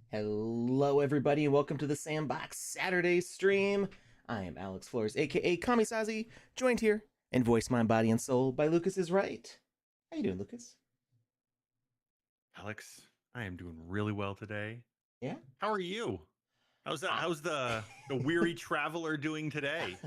Hello, everybody, and welcome to the Sandbox Saturday stream. I am Alex Flores, aka Kamisazi, joined here in voice, mind, body, and soul by Lucas is right. How you doing, Lucas? Alex, I am doing really well today. Yeah. How are you? How's that? I, How's the weary traveler doing today?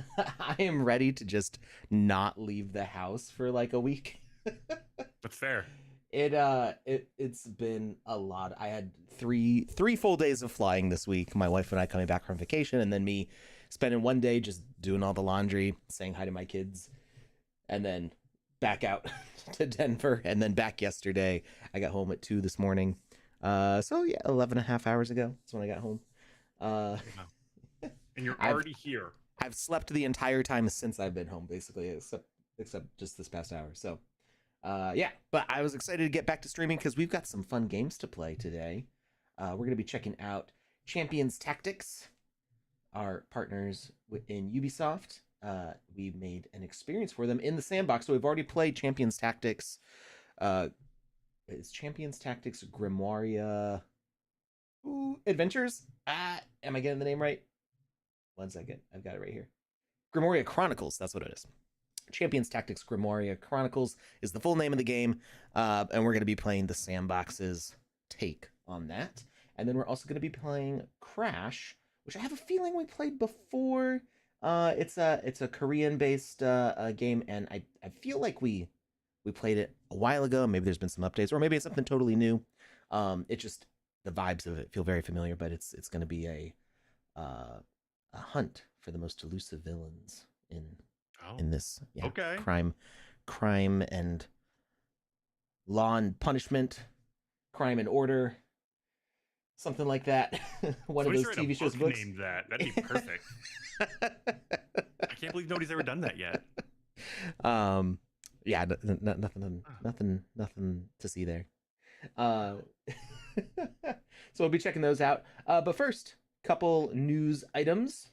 I am ready to just not leave the house for like a week. That's fair. It's been a lot. I had three full days of flying this week. My wife and I coming back from vacation, and then me spending one day just doing all the laundry, saying hi to my kids, and then back out to Denver, and then back yesterday. I got home at 2 this morning. So yeah, 11 and a half hours ago. That's when I got home. Uh, Wow. And you're I've already here. I've slept the entire time since I've been home, basically, except just this past hour. So yeah, but I was excited to get back to streaming because we've got some fun games to play today. We're going to be checking out Champions Tactics, our partners in Ubisoft. We made an experience for them in the sandbox. So we've already played Champions Tactics. It's Champions Tactics Grimoire Adventures. Am I getting the name right? 1 second. I've got it right here. Grimoire Chronicles. That's what it is. Champions Tactics Grimoire Chronicles is the full name of the game, and we're going to be playing the Sandbox's take on that. And then we're also going to be playing Crash, which I have a feeling we played before. It's a Korean-based game, and I feel like we played it a while ago. Maybe there's been some updates, or maybe it's something totally new. It just the vibes of it feel very familiar, but it's going to be a hunt for the most elusive villains in this Okay. crime and law and punishment, crime and order, something like that. One of those TV shows books. Named that. That'd be perfect. I can't believe nobody's ever done that yet. Yeah, nothing to see there. So we'll be checking those out. But first, couple news items.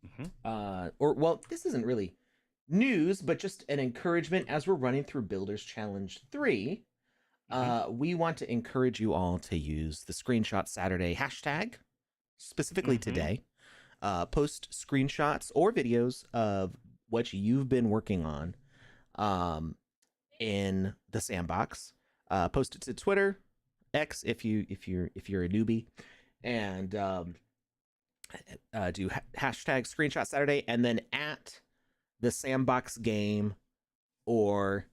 This isn't really news, but just an encouragement as we're running through Builders Challenge 3. We want to encourage you all to use the Screenshot Saturday hashtag, specifically today. Post screenshots or videos of what you've been working on in the sandbox. Post it to Twitter, X if you're a newbie, and do hashtag Screenshot Saturday, and then at the Sandbox Game or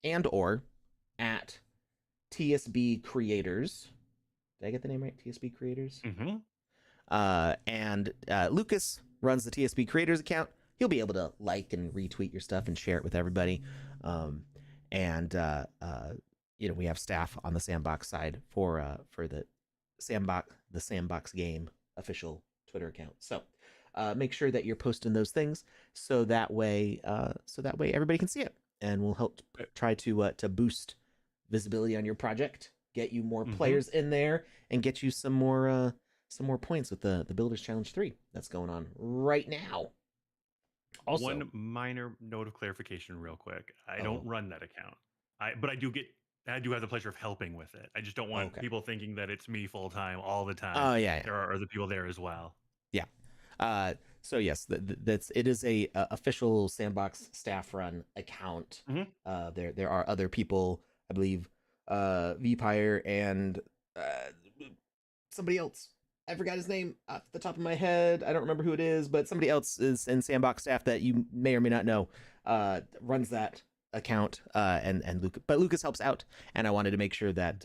at TSB Creators. Did I get the name right? TSB Creators? And Lucas runs the TSB Creators account. He'll be able to like and retweet your stuff and share it with everybody. We have staff on the Sandbox side for the Sandbox Game official Twitter account. So make sure that you're posting those things so that way everybody can see it, and we'll help try to boost visibility on your project, get you more players in there, and get you some more points with the Builders Challenge 3 that's going on right now. Also, one minor note of clarification real quick. I don't run that account. But I do have the pleasure of helping with it. I just don't want people thinking that it's me full time all the time. Oh yeah. There are other people there as well. Yeah. So yes, it is a official Sandbox staff run account. There are other people, I believe, Vpire and somebody else. I forgot his name off the top of my head. I don't remember who it is, but somebody else is in Sandbox staff that you may or may not know runs that account. And Lucas helps out, and I wanted to make sure that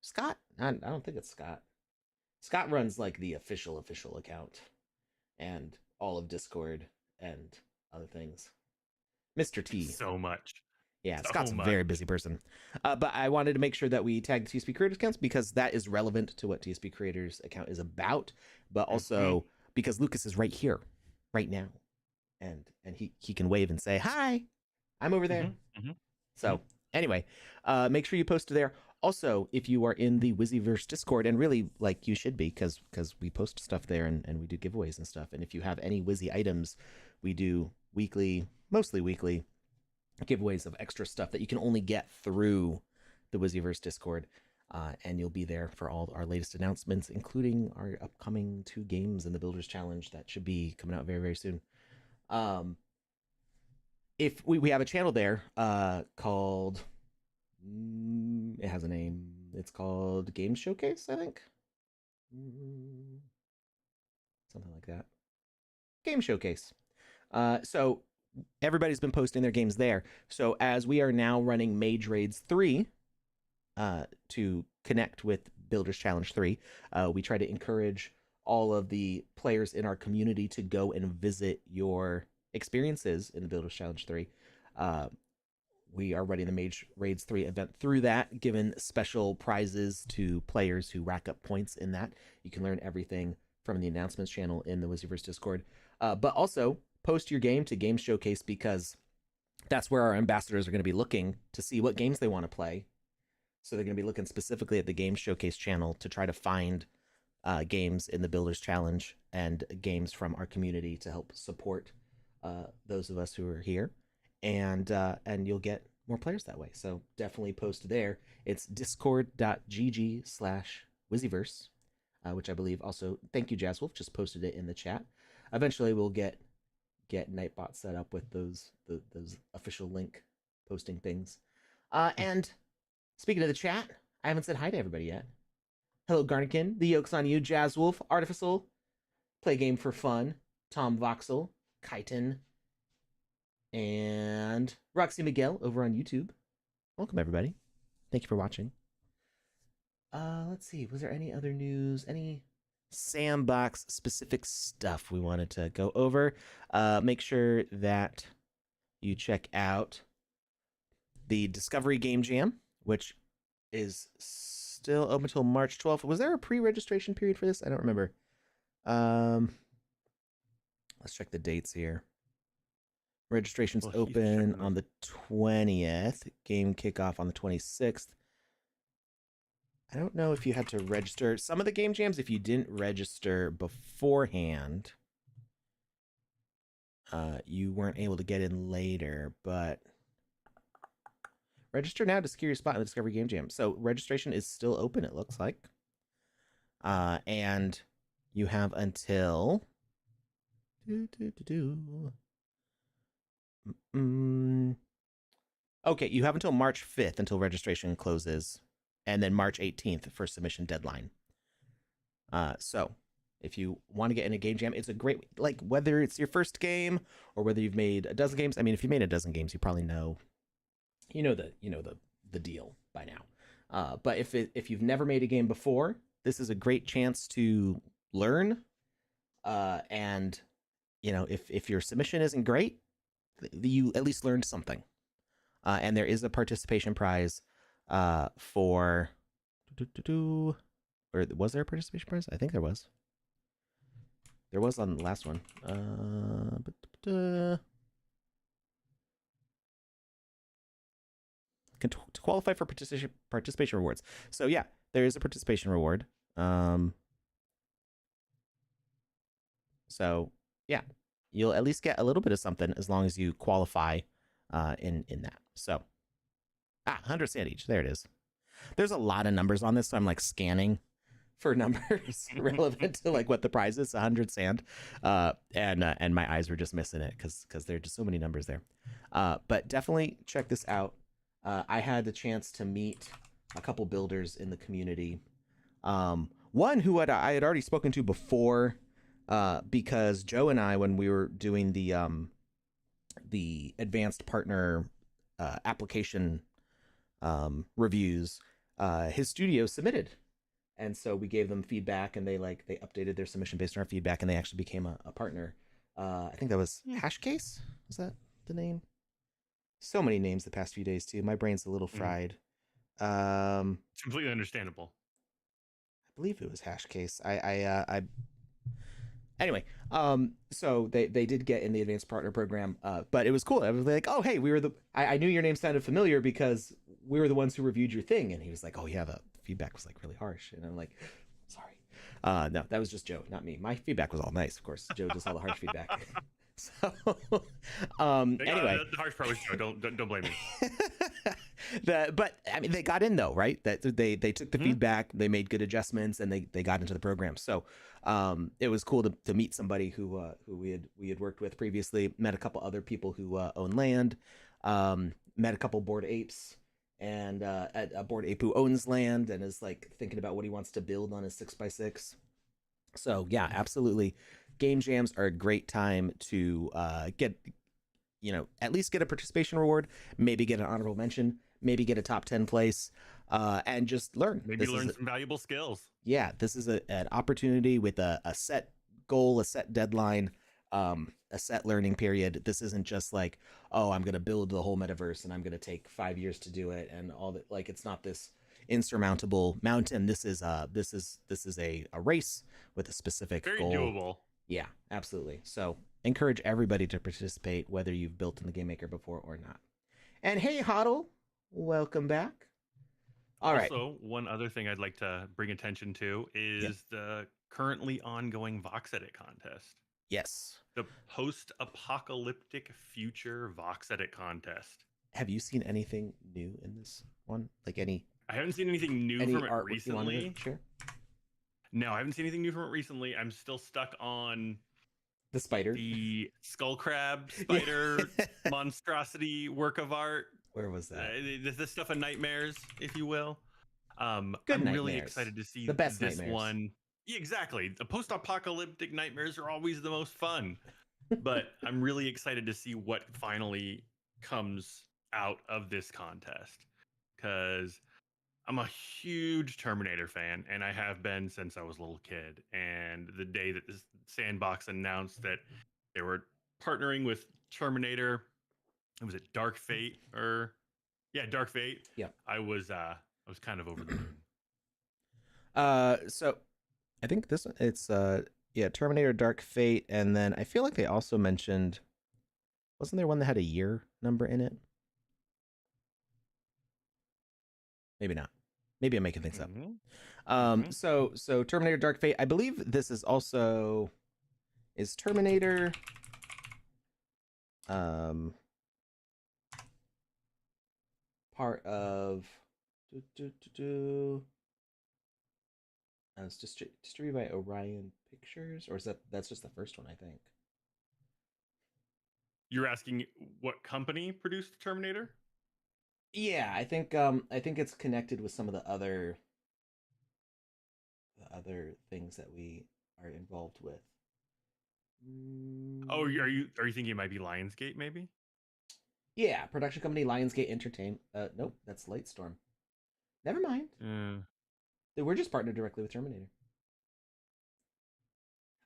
Scott. I don't think it's Scott. Scott runs like the official account and all of Discord and other things. Mr. T. So much. Yeah, Scott's a very busy person. But I wanted to make sure that we tag the TSP Creators accounts because that is relevant to what TSP Creators account is about, but also because Lucas is right here, right now. And he can wave and say, "Hi, I'm over there." So anyway, make sure you post there. Also, if you are in the Wizzyverse Discord, and really, like, you should be, because we post stuff there and we do giveaways and stuff. And if you have any Wizzy items, we do mostly weekly giveaways of extra stuff that you can only get through the Wizzyverse Discord. and you'll be there for all our latest announcements, including our upcoming 2 games in the Builders Challenge that should be coming out very, very soon. If we have a channel there called, it has a name. It's called Game Showcase, I think. Something like that. Game Showcase. So everybody's been posting their games there. So as we are now running Mage Raids 3 to connect with Builders Challenge 3, we try to encourage all of the players in our community to go and visit your experiences in the Builders Challenge 3. We are running the Mage Raids 3 event through that, giving special prizes to players who rack up points in that. You can learn everything from the announcements channel in the Wizzyverse Discord. But also, post your game to Game Showcase, because that's where our ambassadors are going to be looking to see what games they want to play. So they're going to be looking specifically at the Game Showcase channel to try to find games in the Builders Challenge and games from our community to help support those of us who are here. And you'll get more players that way. So definitely post there. It's discord.gg/Wizzyverse, which I believe also, thank you, Jazzwolf, just posted it in the chat. Eventually we'll get Nightbot set up with those official link posting things. And speaking of the chat, I haven't said hi to everybody yet. Hello, Garnikin. The yoke's on you. Jazzwolf, Artificial, Play Game for Fun, Tom Voxel, Chitin, and Roxy Miguel over on YouTube. Welcome, everybody. Thank you for watching. Let's see. Was there any other news? Any Sandbox specific stuff we wanted to go over? Make sure that you check out the Discovery Game Jam, which is still open until March 12th. Was there a pre-registration period for this? I don't remember. Let's check the dates here. Registration's open on the 20th. Game kickoff on the 26th. I don't know if you had to register. Some of the game jams, if you didn't register beforehand, you weren't able to get in later, but register now to secure your spot in the Discovery Game Jam. So registration is still open, it looks like. And you have until... Okay, you have until March 5th until registration closes, and then March 18th for submission deadline. So if you want to get in a game jam, it's a great, like, whether it's your first game or whether you've made a dozen games. I mean, if you made a dozen games, you probably know, the deal by now. But if you've never made a game before, this is a great chance to learn. And if your submission isn't great, you at least learned something. And there is a participation prize for... Or was there a participation prize? I think there was. There was on the last one. To qualify for participation rewards. So yeah, there is a participation reward. So yeah, you'll at least get a little bit of something as long as you qualify in that. So 100 sand each. There it is. There's a lot of numbers on this, so I'm like scanning for numbers relevant to like what the prize is. 100 sand, and my eyes were just missing it because there are just so many numbers there. But definitely check this out. I had the chance to meet a couple builders in the community. One who I had already spoken to before, because Joe and I, when we were doing the advanced partner application reviews, his studio submitted, and so we gave them feedback, and they updated their submission based on our feedback, and they actually became a partner. I think that was Hashcase. Was that the name? So many names the past few days too. My brain's a little fried. It's completely understandable. I believe it was Hashcase. Anyway, so they did get in the advanced partner program, but it was cool. I was like, oh, hey, I knew your name sounded familiar because we were the ones who reviewed your thing. And he was like, oh yeah, the feedback was like really harsh. And I'm like, sorry. No, that was just Joe, not me. My feedback was all nice, of course. Joe does all the harsh feedback. So, Anyway, anyway, the harsh part was Joe. Don't blame me. but I mean, they got in though, right? That they took the feedback, they made good adjustments, and they got into the program. So, it was cool to meet somebody who we had worked with previously. Met a couple other people who own land. Met a couple bored apes, and a bored ape who owns land and is like thinking about what he wants to build on his 6x6. So yeah, absolutely. Game jams are a great time to get, at least get a participation reward, maybe get an honorable mention, maybe get a top 10 place, and just learn. Maybe learn some valuable skills. Yeah, this is an opportunity with a set goal, a set deadline, a set learning period. This isn't just like, oh, I'm going to build the whole metaverse and I'm going to take 5 years to do it and all that. Like, it's not this insurmountable mountain. This is a race with a specific Very goal. doable. Yeah, absolutely. So encourage everybody to participate, whether you've built in the Game Maker before or not. And hey, Hoddle, welcome back. All right. Also, one other thing I'd like to bring attention to is the currently ongoing VoxEdit contest. Yes. The post-apocalyptic future VoxEdit contest. Have you seen anything new in this one? Like I haven't seen anything new from it recently. Sure. No, I haven't seen anything new from it recently. I'm still stuck on the spider, the skull crab spider monstrosity work of art. Where was that? The stuff of nightmares, if you will. I'm really excited to see the best this nightmares. one. Yeah, exactly. The post-apocalyptic nightmares are always the most fun. But I'm really excited to see what finally comes out of this contest, because I'm a huge Terminator fan, and I have been since I was a little kid. And the day that this Sandbox announced that they were partnering with Terminator, was it Dark Fate Dark Fate? Yeah, I was kind of over the moon. So I think this one, it's Terminator Dark Fate, and then I feel like they also mentioned, wasn't there one that had a year number in it? Maybe not. Maybe I'm making things up. So Terminator Dark Fate, I believe this is also, is Terminator part of it's distributed by Orion Pictures, or is that's just the first one, I think. You're asking what company produced Terminator? Yeah, I think it's connected with some of the other things that we are involved with. Oh, are you thinking it might be Lionsgate, maybe? Yeah, production company Lionsgate Entertainment. Nope, that's Lightstorm. Never mind. We're just partnered directly with Terminator.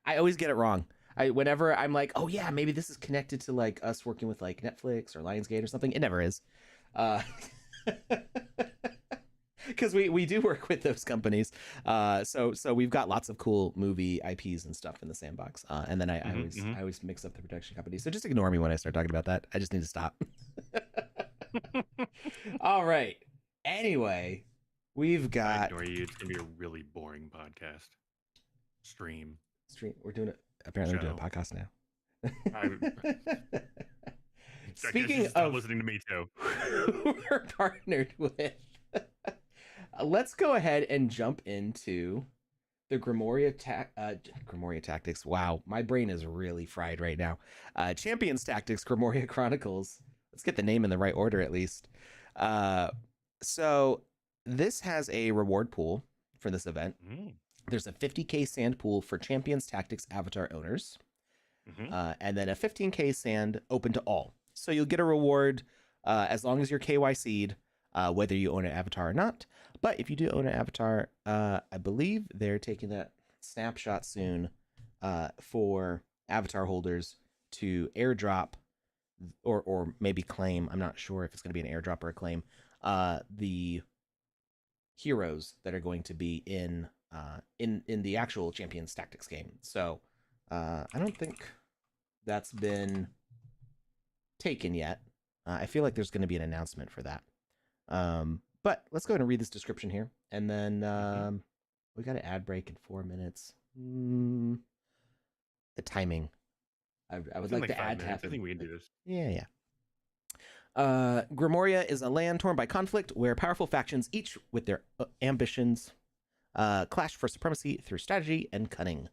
I always get it wrong. Whenever I'm like, oh yeah, maybe this is connected to like us working with like Netflix or Lionsgate or something. It never is. Because we do work with those companies. So we've got lots of cool movie IPs and stuff in the Sandbox. And then I always mix up the production company. So just ignore me when I start talking about that. I just need to stop. All right. Anyway, we've got. I ignore you. It's gonna be a really boring podcast. Stream. We're doing it. Apparently, we're doing a podcast now. Speaking of listening to me too, we're partnered with. Let's go ahead and jump into the Grimoria Tactics. Wow, my brain is really fried right now. Champions Tactics Grimoria Chronicles. Let's get the name in the right order at least. So this has a reward pool for this event. There's a 50k sand pool for Champions Tactics avatar owners, and then a 15k sand open to all. So you'll get a reward as long as you're KYC'd, whether you own an avatar or not. But if you do own an avatar, I believe they're taking that snapshot soon for avatar holders to airdrop or maybe claim. I'm not sure if it's going to be an airdrop or a claim. The heroes that are going to be in the actual Champions Tactics game. So I don't think that's been taken yet. I feel like there's going to be an announcement for that. But let's go ahead and read this description here. And then we got an ad break in 4 minutes. The timing. I would Within like to 5 add to minutes, I happen. think we can do this. Yeah. Grimoria is a land torn by conflict where powerful factions, each with their ambitions, clash for supremacy through strategy and cunning.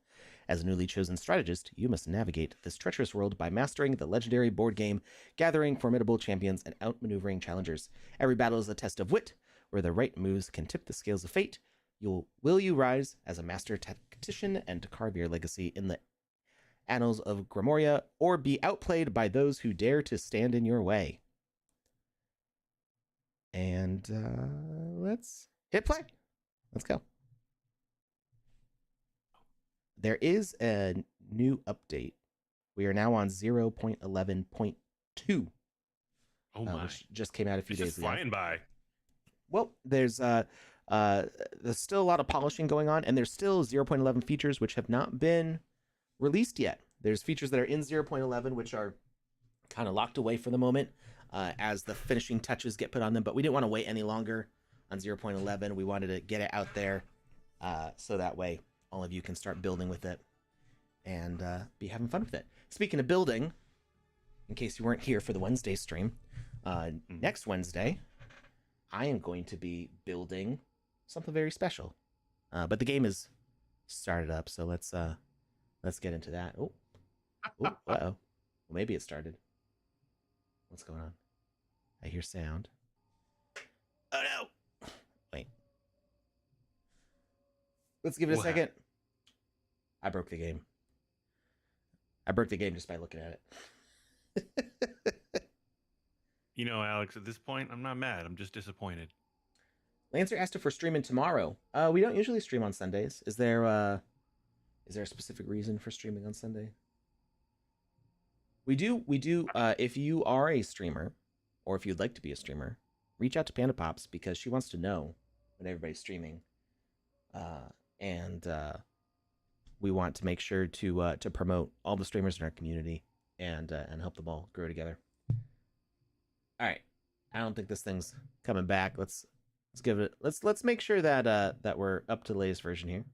As a newly chosen strategist, you must navigate this treacherous world by mastering the legendary board game, gathering formidable champions, and outmaneuvering challengers. Every battle is a test of wit, where the right moves can tip the scales of fate. Will you rise as a master tactician and carve your legacy in the annals of Grimoria, or be outplayed by those who dare to stand in your way? And let's hit play. Let's go. There is a new update. We are now on 0.11.2. Oh my! Which just came out a few It's days just ago. flying by. Well, there's still a lot of polishing going on, and there's still 0.11 features which have not been released yet. There's features that are in 0.11 which are kind of locked away for the moment as the finishing touches get put on them, but we didn't want to wait any longer on 0.11. We wanted to get it out there so that way all of you can start building with it and be having fun with it. Speaking of building, in case you weren't here for the Wednesday stream, next Wednesday, I am going to be building something very special. But the game is started up, so let's get into that. Oh, uh-oh. Well, maybe it started. What's going on? I hear sound. Oh no! Wait. Let's give it a second. I broke the game. I broke the game just by looking at it. You know, Alex, at this point, I'm not mad. I'm just disappointed. Lancer asked if we're streaming tomorrow. We don't usually stream on Sundays. Is there a specific reason for streaming on Sunday? We do. If you are a streamer, or if you'd like to be a streamer, reach out to Panda Pops because she wants to know when everybody's streaming, and we want to make sure to promote all the streamers in our community and help them all grow together. All right, I don't think this thing's coming back. Let's give it. Let's make sure that that we're up to the latest version here.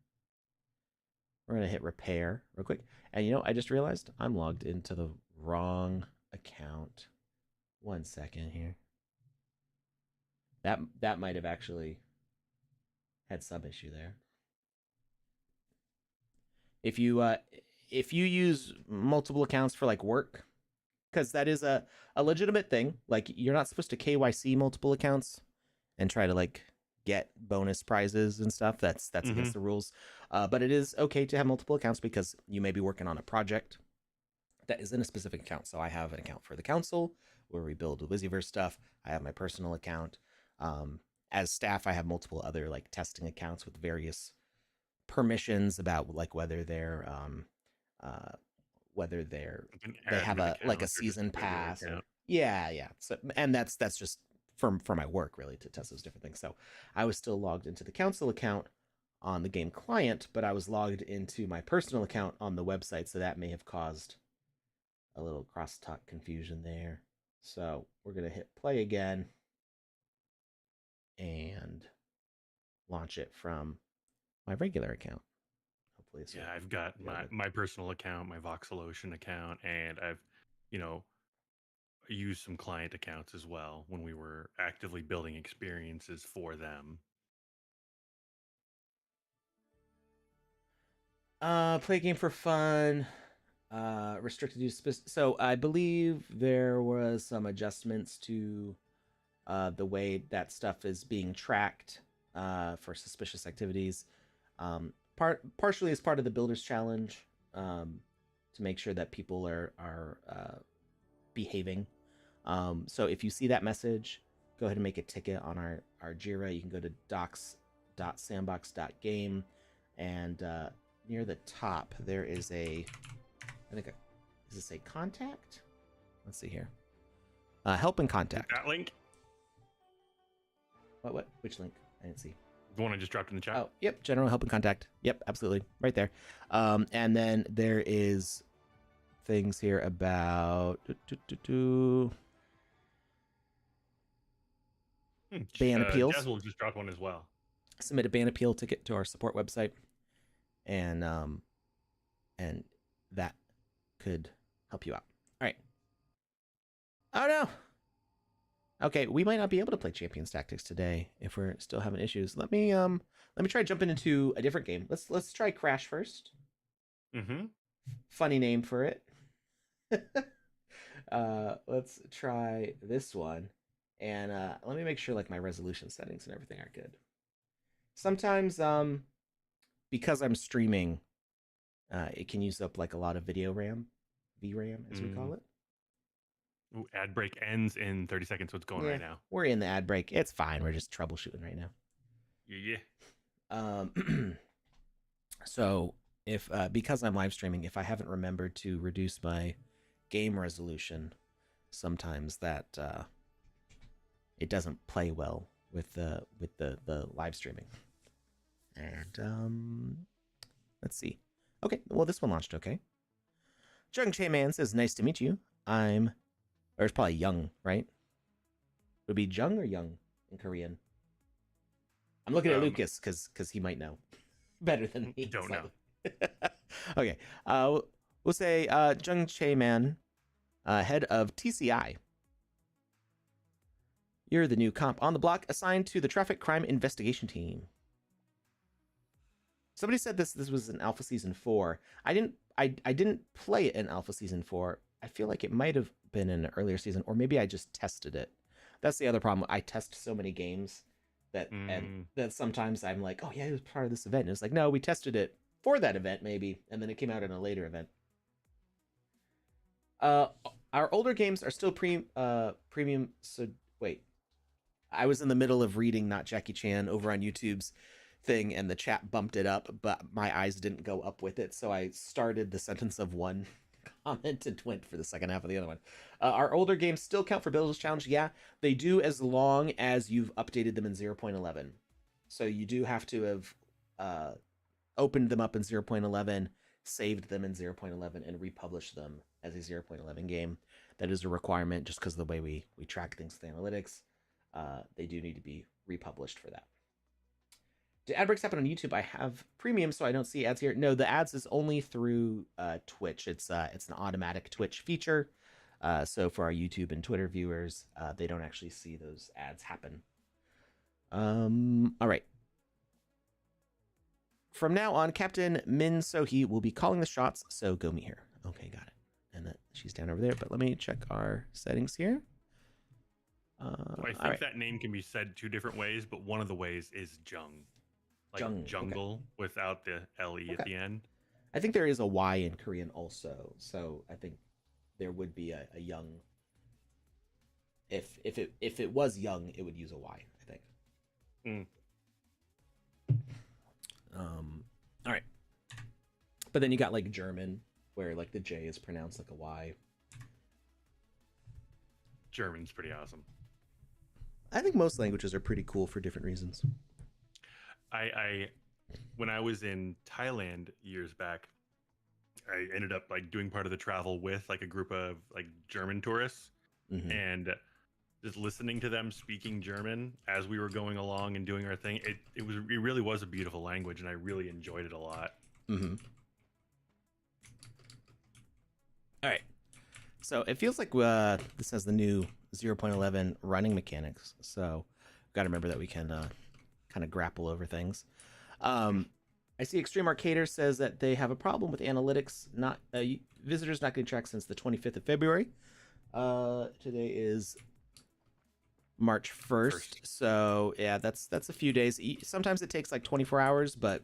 We're gonna hit repair real quick, and I just realized I'm logged into the wrong account. 1 second here. That might have actually had some issue there. If you use multiple accounts for like work, because that is a legitimate thing. Like, you're not supposed to KYC multiple accounts and try to like get bonus prizes and stuff. That's against the rules. But it is okay to have multiple accounts because you may be working on a project that is in a specific account. So I have an account for the council where we build the Wizzyverse stuff. I have my personal account. As staff, I have multiple other like testing accounts with various permissions about like whether they have a season pass. Yeah. So, and that's just for my work really, to test those different things. So I was still logged into the council account on the game client, but I was logged into my personal account on the website. So that may have caused a little crosstalk confusion there. So we're going to hit play again and launch it from my regular account. Hopefully it's I've got my personal account, my VoxEdit account, and I've, used some client accounts as well when we were actively building experiences for them. Play a game for fun. Restricted use. So I believe there was some adjustments to the way that stuff is being tracked for suspicious activities. Partially as part of the Builders Challenge, to make sure that people are behaving. So if you see that message, go ahead and make a ticket on our Jira. You can go to docs.sandbox.game, and near the top there is is this a contact? Let's see here. Help and contact. That link? What? Which link? I didn't see. The one I just dropped in the chat? Oh, yep. General help and contact. Yep, absolutely. Right there. And then there is things here about ban appeals. Jazz will just drop one as well. Submit a ban appeal ticket to our support website, and that could help you out. All right. Oh no. Okay, we might not be able to play Champions Tactics today if we're still having issues. Let me try jumping into a different game. Let's try Crash first. Mm-hmm. Funny name for it. Let's try this one. And let me make sure like my resolution settings and everything are good. Sometimes because I'm streaming, it can use up like a lot of video RAM, VRAM as we call it. Ooh, ad break ends in 30 seconds. What's going right now? We're in the ad break. It's fine. We're just troubleshooting right now. Yeah. So if because I'm live streaming, if I haven't remembered to reduce my game resolution, sometimes that it doesn't play well with the live streaming. And let's see. Okay, well this one launched okay. Jung Chae Man says, "Nice to meet you. Or it's probably Young, right? Would it be Jung or Young in Korean? I'm looking at Lucas because he might know better than me. Don't know. Okay. We'll say Jung Chae Man, head of TCI. You're the new comp on the block assigned to the traffic crime investigation team. Somebody said this was in Alpha Season 4. I didn't play it in Alpha Season 4. I feel like it might have been in an earlier season, or maybe I just tested it. That's the other problem. I test so many games that and that sometimes I'm like, oh yeah, it was part of this event. And it's like, no, we tested it for that event maybe, and then it came out in a later event. Our older games are still premium. So wait, I was in the middle of reading Not Jackie Chan over on YouTube's thing, and the chat bumped it up, but my eyes didn't go up with it, so I started the sentence of one comment and went for the second half of the other one. Our older games still count for Builders Challenge. Yeah, they do, as long as you've updated them in 0.11. So you do have to have opened them up in 0.11, saved them in 0.11, and republished them as a 0.11 game. That is a requirement just because of the way we track things with analytics. They do need to be republished for that. Do ad breaks happen on YouTube? I have premium, so I don't see ads here. No, the ads is only through Twitch. It's an automatic Twitch feature. So for our YouTube and Twitter viewers, they don't actually see those ads happen. All right. From now on, Captain Min So-hee will be calling the shots, so go meet her. Okay, got it. And that she's down over there, but let me check our settings here. I think that name can be said two different ways, but one of the ways is Jung. Like Jung, jungle okay. Without the LE at the end. I think there is a Y in Korean also, so I think there would be a Young. If it was Young, it would use a Y, I think. All right. But then you got like German, where like the J is pronounced like a Y. German's pretty awesome. I think most languages are pretty cool for different reasons. When I was in Thailand years back, I ended up like doing part of the travel with like a group of like German tourists, and just listening to them speaking German as we were going along and doing our thing. It really was a beautiful language, and I really enjoyed it a lot. All right. So it feels like this has the new 0.11 running mechanics. So we've got to remember that we can kind of grapple over things. I see Extreme Arcader says that they have a problem with analytics. Visitors not getting tracked since the 25th of February. Today is March 1st. So yeah, that's a few days. Sometimes it takes like 24 hours, but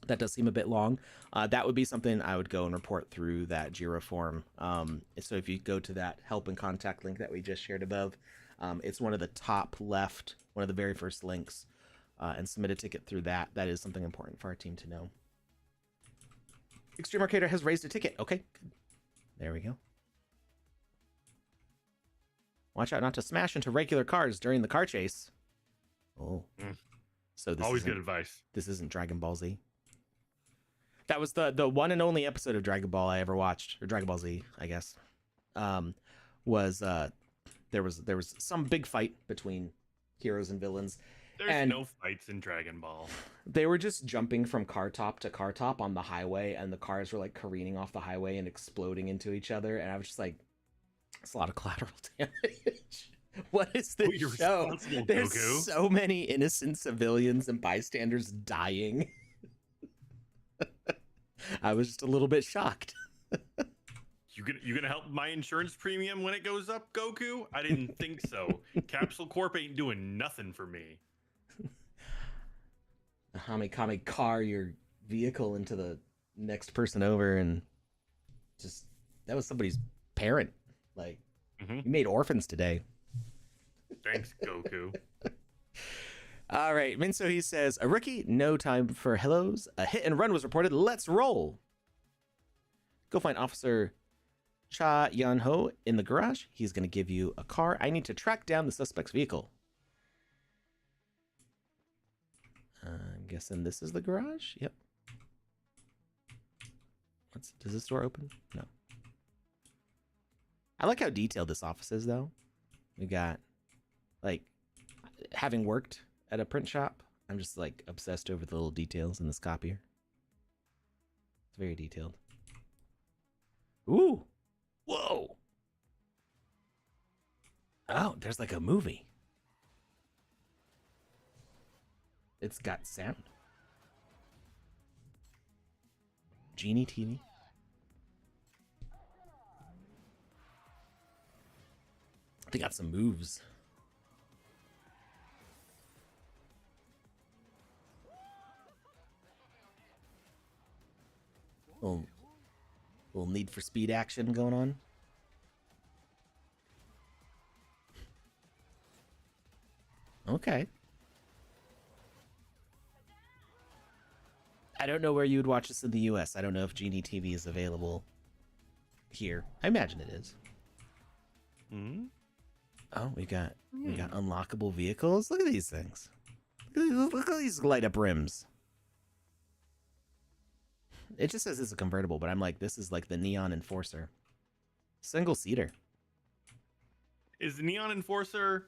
that does seem a bit long. That would be something I would go and report through that Jira form. So if you go to that help and contact link that we just shared above, it's one of the top left, one of the very first links, and submit a ticket through that. That is something important for our team to know. Extreme Arcader has raised a ticket. Okay, good. There we go. Watch out not to smash into regular cars during the car chase. Oh. So this always good advice. This isn't Dragon Ball Z. That was the one and only episode of Dragon Ball I ever watched, or Dragon Ball Z, I guess. There was some big fight between heroes and villains, There's no fights in Dragon Ball. They were just jumping from car top to car top on the highway, and the cars were like careening off the highway and exploding into each other. And I was just like, it's a lot of collateral damage. What is this show? There's Goku. So many innocent civilians and bystanders dying. I was just a little bit shocked. You gonna help my insurance premium when it goes up, Goku? I didn't think so. Capsule Corp ain't doing nothing for me. Hamikami car your vehicle into the next person over, and just that was somebody's parent. Like, you made orphans today. Thanks, Goku. All right, Minso, he says, a rookie, no time for hellos. A hit and run was reported. Let's roll. Go find Officer Cha Yan-ho in the garage. He's going to give you a car. I need to track down the suspect's vehicle. I'm guessing this is the garage? Yep. Does this door open? No. I like how detailed this office is, though. We got, like, having worked at a print shop, I'm just, like, obsessed over the little details in this copier. It's very detailed. Ooh! Whoa! Oh, there's, like, a movie. It's got sound. Genie TV. They got some moves. Little Need for Speed action going on. Okay. I don't know where you would watch this in the US. I don't know if Genie TV is available here. I imagine it is. Oh, we got unlockable vehicles. Look at these things. Look at these light up rims. It just says it's a convertible, but I'm like, this is like the Neon Enforcer. Single seater. Is the Neon Enforcer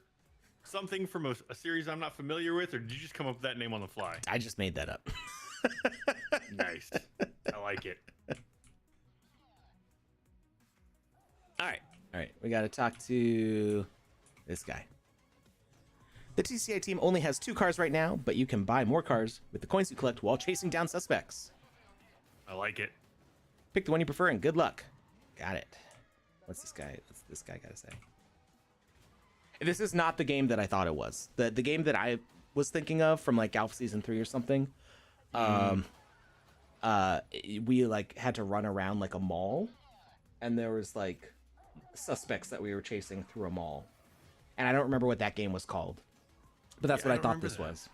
something from a series I'm not familiar with, or did you just come up with that name on the fly? I just made that up. Nice. I like it. All right. We got to talk to this guy. The TCI team only has 2 cars right now, but you can buy more cars with the coins you collect while chasing down suspects. I like it. Pick the one you prefer and good luck. Got it. What's this guy got to say? This is not the game that I thought it was. The game that I was thinking of from like Alpha Season 3 or something. We like had to run around like a mall, and there was like suspects that we were chasing through a mall, and I don't remember what that game was called, but that's what I thought this was.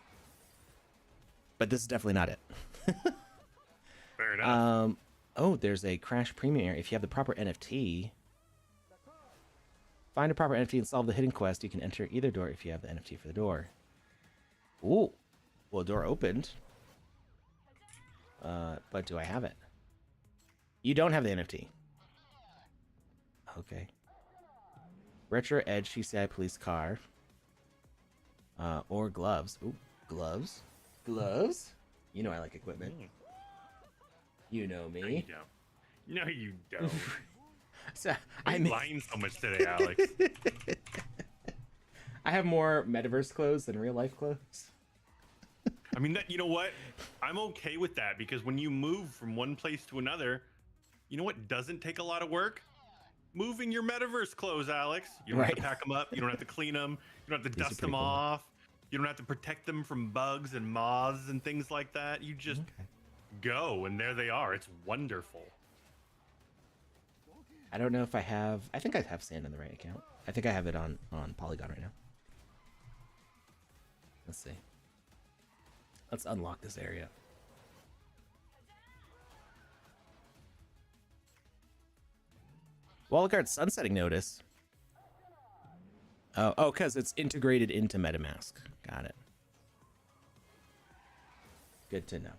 But this is definitely not it. Fair enough. Oh, there's a crash premium area. If you have the proper NFT, find a proper NFT and solve the hidden quest. You can enter either door if you have the NFT for the door. Ooh, well, door opened. But do I have it? You don't have the NFT. Okay. Retro Edge TCI police car. Or gloves. Ooh, gloves. Gloves? You know I like equipment. You know me. No, you don't. So, I'm lying so much today, Alex. I have more metaverse clothes than real life clothes. I mean, you know what? I'm okay with that, because when you move from one place to another, you know what doesn't take a lot of work? Moving your metaverse clothes, Alex. You don't have to pack them up. You don't have to clean them. You don't have to dust them off. You don't have to protect them from bugs and moths and things like that. You just go, and there they are. It's wonderful. I don't know if I have... I think I have sand in the right account. I think I have it on Polygon right now. Let's see. Let's unlock this area. Wallet card sunsetting notice. Oh, because it's integrated into MetaMask. Got it. Good to know.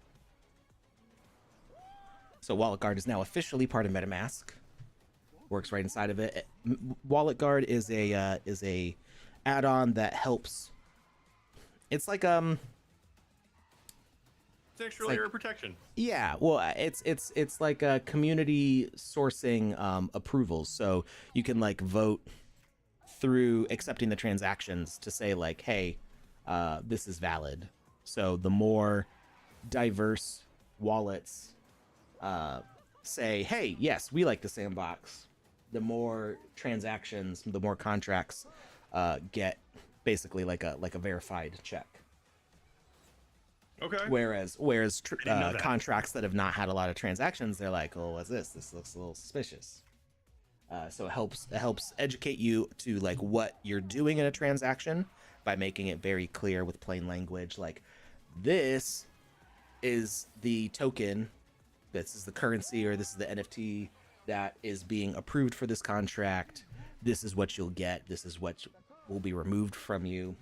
So Wallet Guard is now officially part of MetaMask. Works right inside of it. Wallet Guard is a add-on that helps It's like It's an extra like- layer of protection. yeah, well, it's like a community sourcing approvals, so you can like vote through accepting the transactions to say like, hey, this is valid. So the more diverse wallets say, hey, yes, we like the sandbox, the more transactions, the more contracts get basically like a verified check. Okay. Whereas didn't know that. contracts that have not had a lot of transactions, they're like, oh, what's this? This looks a little suspicious. So it helps educate you to like what you're doing in a transaction by making it very clear with plain language. Like, this is the token, this is the currency, or this is the NFT that is being approved for this contract. This is what you'll get. This is what will be removed from you.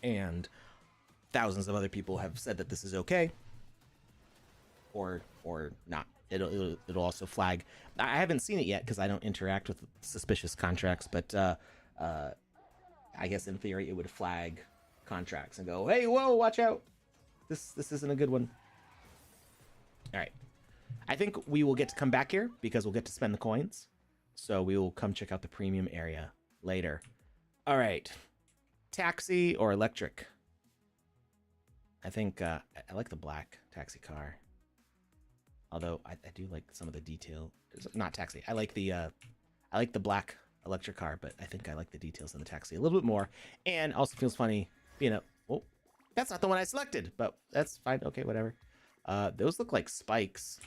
And thousands of other people have said that this is okay, or not. It'll also flag. I haven't seen it yet because I don't interact with suspicious contracts, but I guess in theory it would flag contracts and go, hey, whoa, watch out, this isn't a good one. All right, I think we will get to come back here because we'll get to spend the coins, so we will come check out the premium area later. All right, taxi or electric? I think I like the black taxi car. Although I do like some of the detail. Not taxi. I like the black electric car, but I think I like the details in the taxi a little bit more. And also feels funny being a. Oh, that's not the one I selected, but that's fine. Okay, whatever. Those look like spikes.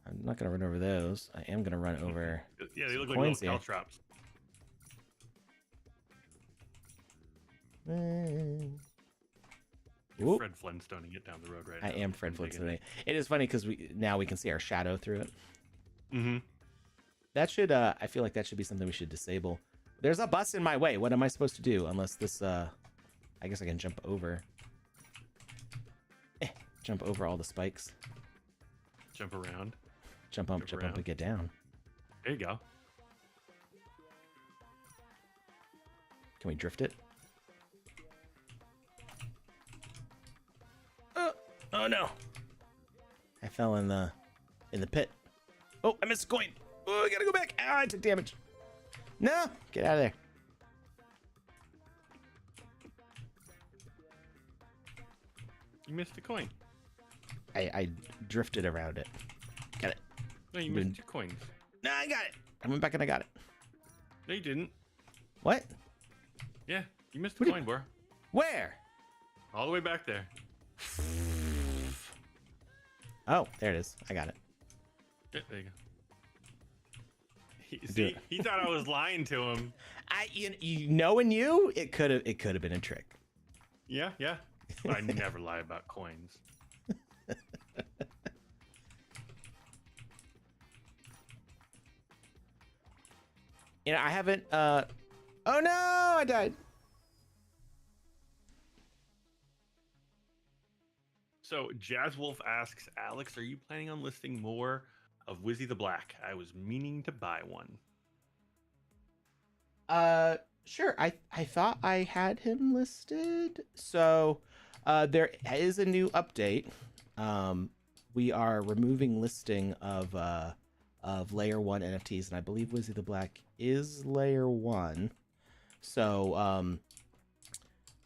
I'm not gonna run over those. I am gonna run over. Yeah, they look like little caltrops. Fred Flintstoning it down the road right now. I am Fred Flintstoning. It is funny because we can see our shadow through it. Mm-hmm. That should I feel like that should be something we should disable. There's a bus in my way. What am I supposed to do? Unless this I guess I can jump over. Jump over all the spikes. Jump around. Jump up and get down. There you go. Can we drift it? Oh no! I fell in the pit. Oh, I missed a coin. Oh, I gotta go back. Ah, I took damage. No, get out of there. You missed a coin. I drifted around it. Got it. No, you missed 2 coins. No, I got it. I went back and I got it. No, you didn't. What? Yeah, you missed a coin, bro. Where? All the way back there. Oh, there it is. I got it. Yeah, there you go. He thought I was lying to him. Knowing you, it could have been a trick. Yeah. But I never lie about coins. I haven't. Oh no! I died. So Jazz Wolf asks, Alex, are you planning on listing more of Wizzy the Black? I was meaning to buy one. Sure. I thought I had him listed. So, there is a new update. We are removing listing of layer 1 NFTs, and I believe Wizzy the Black is layer 1. So,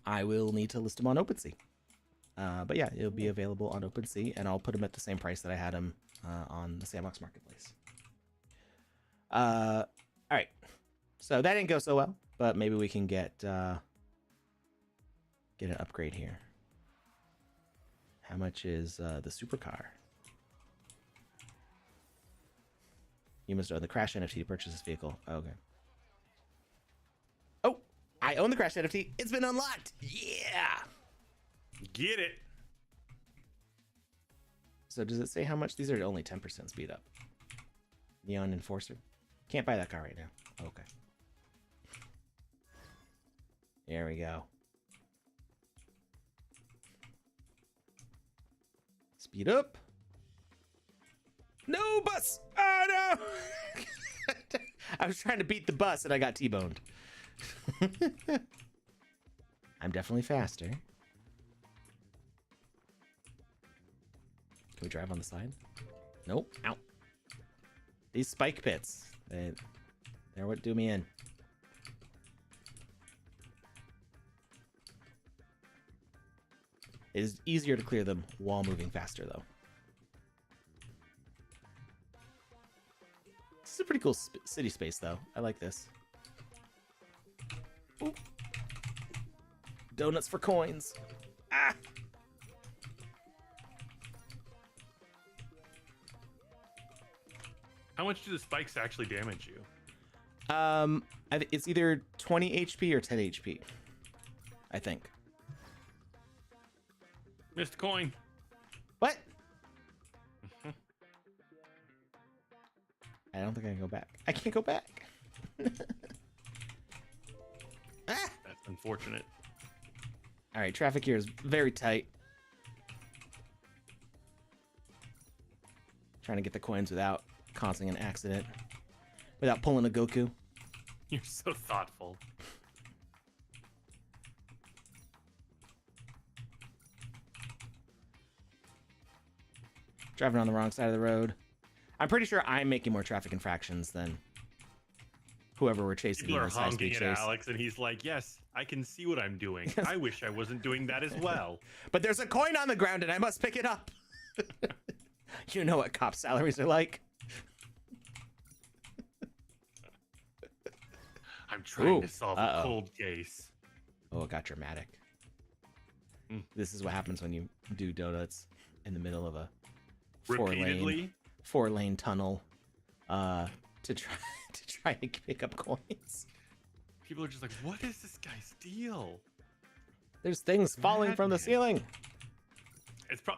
I will need to list him on OpenSea. But yeah, it'll be available on OpenSea, and I'll put him at the same price that I had him on the Sandbox Marketplace. All right. So that didn't go so well, but maybe we can get an upgrade here. How much is the supercar? You must own the Crash NFT to purchase this vehicle. Okay. Oh, I own the Crash NFT. It's been unlocked. Yeah. Get it. So does it say how much? These are only 10% speed up. Neon Enforcer. Can't buy that car right now. Okay. There we go. Speed up. No bus. Oh no. I was trying to beat the bus and I got T-boned. I'm definitely faster. Can we drive on the side? Nope. Ow. These spike pits. They're what do me in. It is easier to clear them while moving faster, though. This is a pretty cool city space, though. I like this. Ooh. Donuts for coins. Ah! How much do the spikes actually damage you? It's either 20 HP or 10 HP. I think. Missed a coin. What? I don't think I can go back. I can't go back. Ah! That's unfortunate. All right, traffic here is very tight. Trying to get the coins without causing an accident. Without pulling a Goku. You're so thoughtful. Driving on the wrong side of the road. I'm pretty sure I'm making more traffic infractions than whoever we're chasing. People are honking at Alex, and he's like, yes, I can see what I'm doing. I wish I wasn't doing that as well. But there's a coin on the ground, and I must pick it up. You know what cop salaries are like. I'm trying to solve a cold case. Oh, it got dramatic. This is what happens when you do donuts in the middle of a four-lane tunnel to try to pick up coins. People are just like, what is this guy's deal? There's things falling from the ceiling.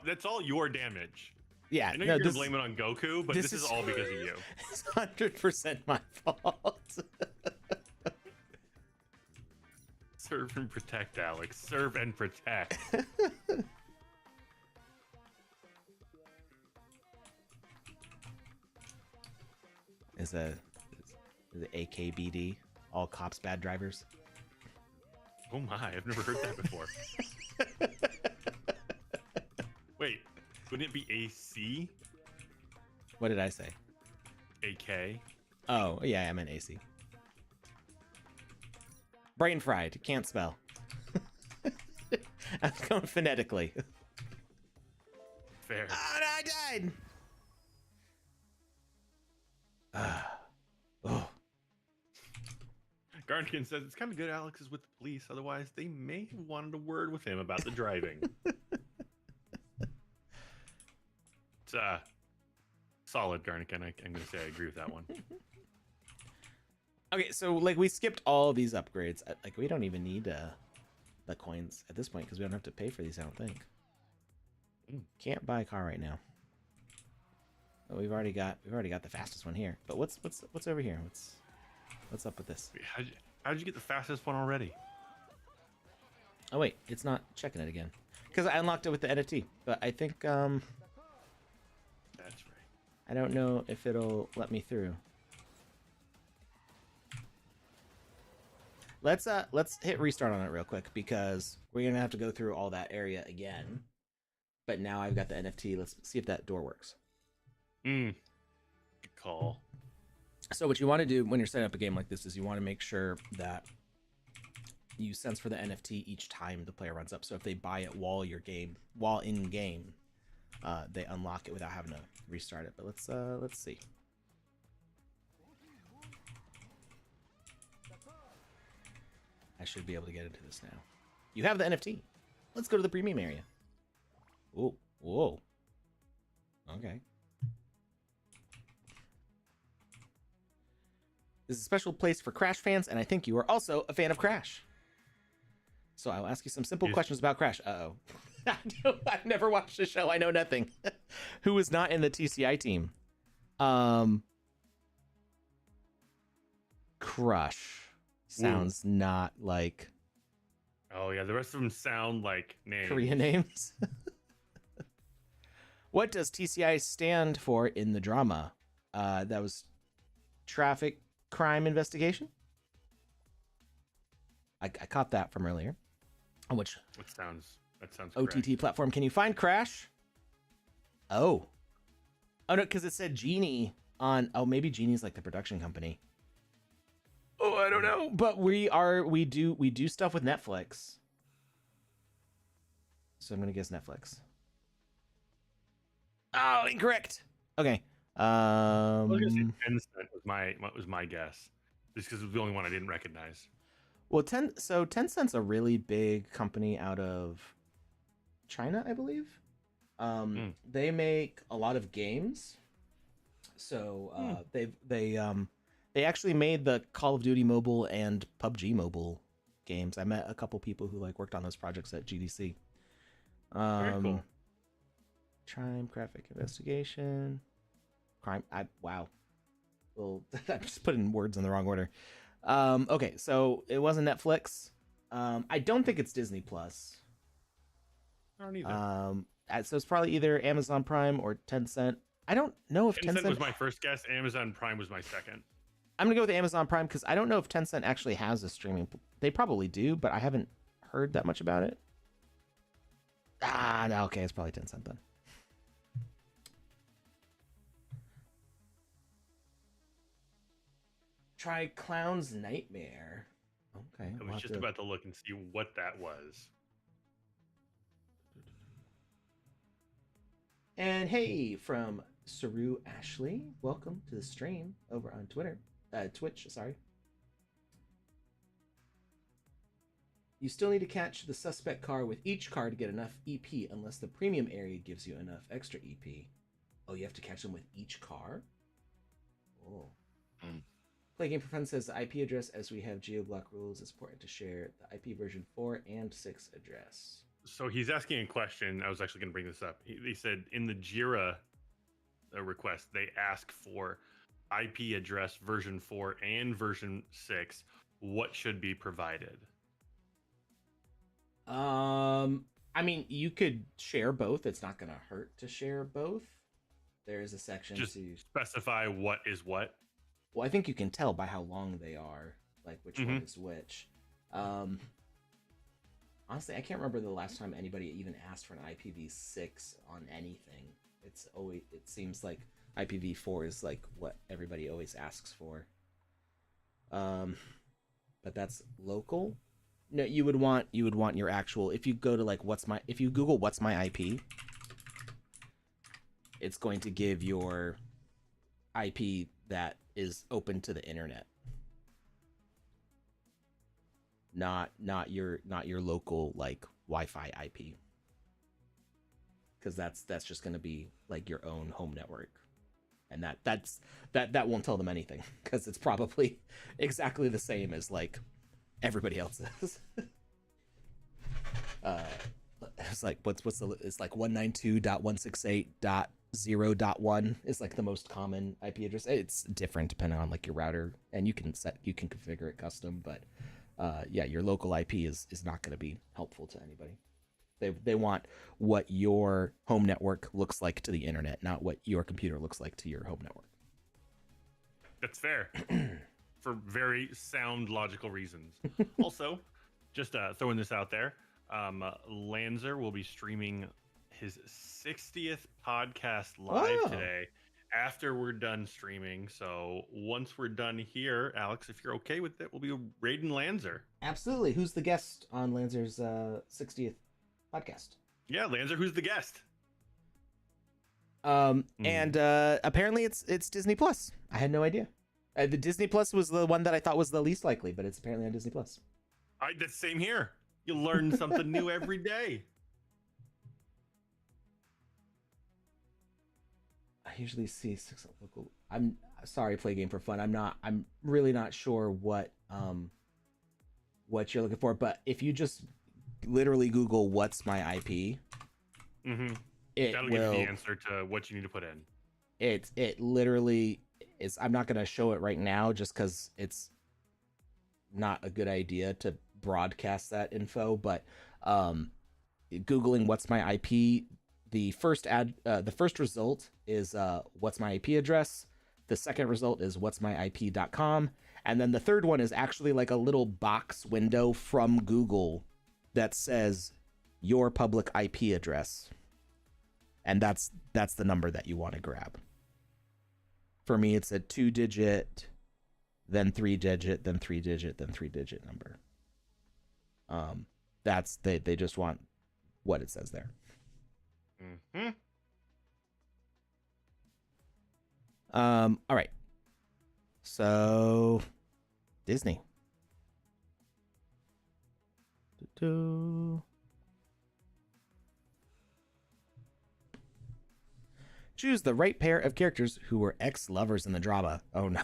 That's all your damage. Yeah, I know you're gonna blame it on Goku, but this is all because of you. It's 100% my fault. Serve and protect, Alex. Serve and protect. Is it AKBD? All cops bad drivers? Oh my, I've never heard that before. Wait, wouldn't it be AC? What did I say? AK? Oh, yeah, I meant AC. Brain fried. Can't spell. I'm going phonetically. Fair. Oh, no, I died! Oh. Garnkin says it's kind of good Alex is with the police, otherwise they may have wanted a word with him about the driving. It's solid, Garnkin. I'm going to say I agree with that one. Okay, so like we skipped all these upgrades. Like we don't even need the coins at this point because we don't have to pay for these. I don't think. Can't buy a car right now. Oh, we've already got the fastest one here. But what's over here? What's up with this? Wait, how'd you get the fastest one already? Oh wait, it's not checking it again because I unlocked it with the NFT. But I think that's right. I don't know if it'll let me through. Let's hit restart on it real quick because we're gonna have to go through all that area again. But now I've got the NFT. Let's see if that door works. Good call. So what you want to do when you're setting up a game like this is you want to make sure that you sense for the NFT each time the player runs up. So if they buy it while in game, they unlock it without having to restart it. But let's see. I should be able to get into this now. You have the NFT. Let's go to the premium area. Oh, whoa. Okay. This is a special place for Crash fans, and I think you are also a fan of Crash. So I will ask you some simple questions about Crash. Uh-oh. I've never watched the show. I know nothing. Who is not in the TCI team? Crush. Sounds not like... Oh, yeah. The rest of them sound like names. Korean names. What does TCI stand for in the drama? That was Traffic Crime Investigation. I caught that from earlier. Which That sounds OTT correct. platform can you find Crash? Oh no, because it said Genie on. Oh, maybe Genie's like the production company. Oh, I don't know, but we do stuff with Netflix. So I'm gonna guess Netflix. Oh, incorrect. Okay. I was gonna say Tencent was my guess, just because it was the only one I didn't recognize. Well, Tencent's a really big company out of China, I believe. They make a lot of games. So they actually made the Call of Duty mobile and PUBG mobile games. I met a couple people who like worked on those projects at GDC. Very cool. Crime, graphic investigation, crime. Wow. Well, I'm just putting words in the wrong order. Okay, so it wasn't Netflix. I don't think it's Disney Plus. I don't either. So it's probably either Amazon Prime or Tencent. I don't know if Tencent was my first guess. Amazon Prime was my second. I'm gonna go with Amazon Prime because I don't know if Tencent actually has a streaming. They probably do, but I haven't heard that much about it. No, okay, it's probably Tencent then. Try Clown's Nightmare. Okay. I was just about to look and see what that was. And hey, from Saru Ashley, welcome to the stream over on Twitch, sorry. You still need to catch the suspect car with each car to get enough EP, unless the premium area gives you enough extra EP. Oh, you have to catch them with each car? Oh. Play Game for Fun says the IP address, as we have GeoBlock rules, it's important to share the IP version 4 and 6 address. So he's asking a question. I was actually going to bring this up. He said in the Jira request, they ask for IP address version 4 and version 6. What should be provided? I mean, you could share both. It's not going to hurt to share both. There is a section Just to specify what is what. Well, I think you can tell by how long they are, like which one is which. Honestly, I can't remember the last time anybody even asked for an IPv6 on anything. It seems like IPv4 is like what everybody always asks for. But that's local. No, you would want your actual. If you go to like if you Google what's my IP, it's going to give your IP that is open to the internet. Not your local like Wi-Fi IP, because that's just going to be like your own home network, and that won't tell them anything because it's probably exactly the same as like everybody else's. It's like it's like 192.168.0.1 is like the most common IP address. It's different depending on like your router, and you can configure it custom, but yeah, your local IP is not going to be helpful to anybody. They want what your home network looks like to the internet, not what your computer looks like to your home network. That's fair. For very sound, logical reasons. Also, just throwing this out there, Lanzer will be streaming his 60th podcast live today after we're done streaming. So once we're done here, Alex, if you're okay with it, we'll be raiding Lanzer. Absolutely. Who's the guest on Lanzer's 60th podcast? Yeah, Lanzer, who's the guest? And apparently it's Disney Plus. I had no idea. The Disney Plus was the one that I thought was the least likely, but it's apparently on Disney Plus. The same here. You learn something new every day. I usually see 6 local. I'm sorry, Play Game for Fun. I'm really not sure what you're looking for, but if you just literally Google "what's my IP," that'll give you the answer to what you need to put in. It literally is. I'm not going to show it right now just because it's not a good idea to broadcast that info. But Googling "what's my IP," the first result is "what's my IP address." The second result is "what's my IP.com," and then the third one is actually like a little box window from Google that says your public IP address, and that's the number that you want to grab. For me, it's a 2-digit, then 3-digit, then 3-digit, then 3-digit number. That's they just want what it says there. Mm-hmm. All right. So Disney. Choose the right pair of characters who were ex-lovers in the drama. Oh no.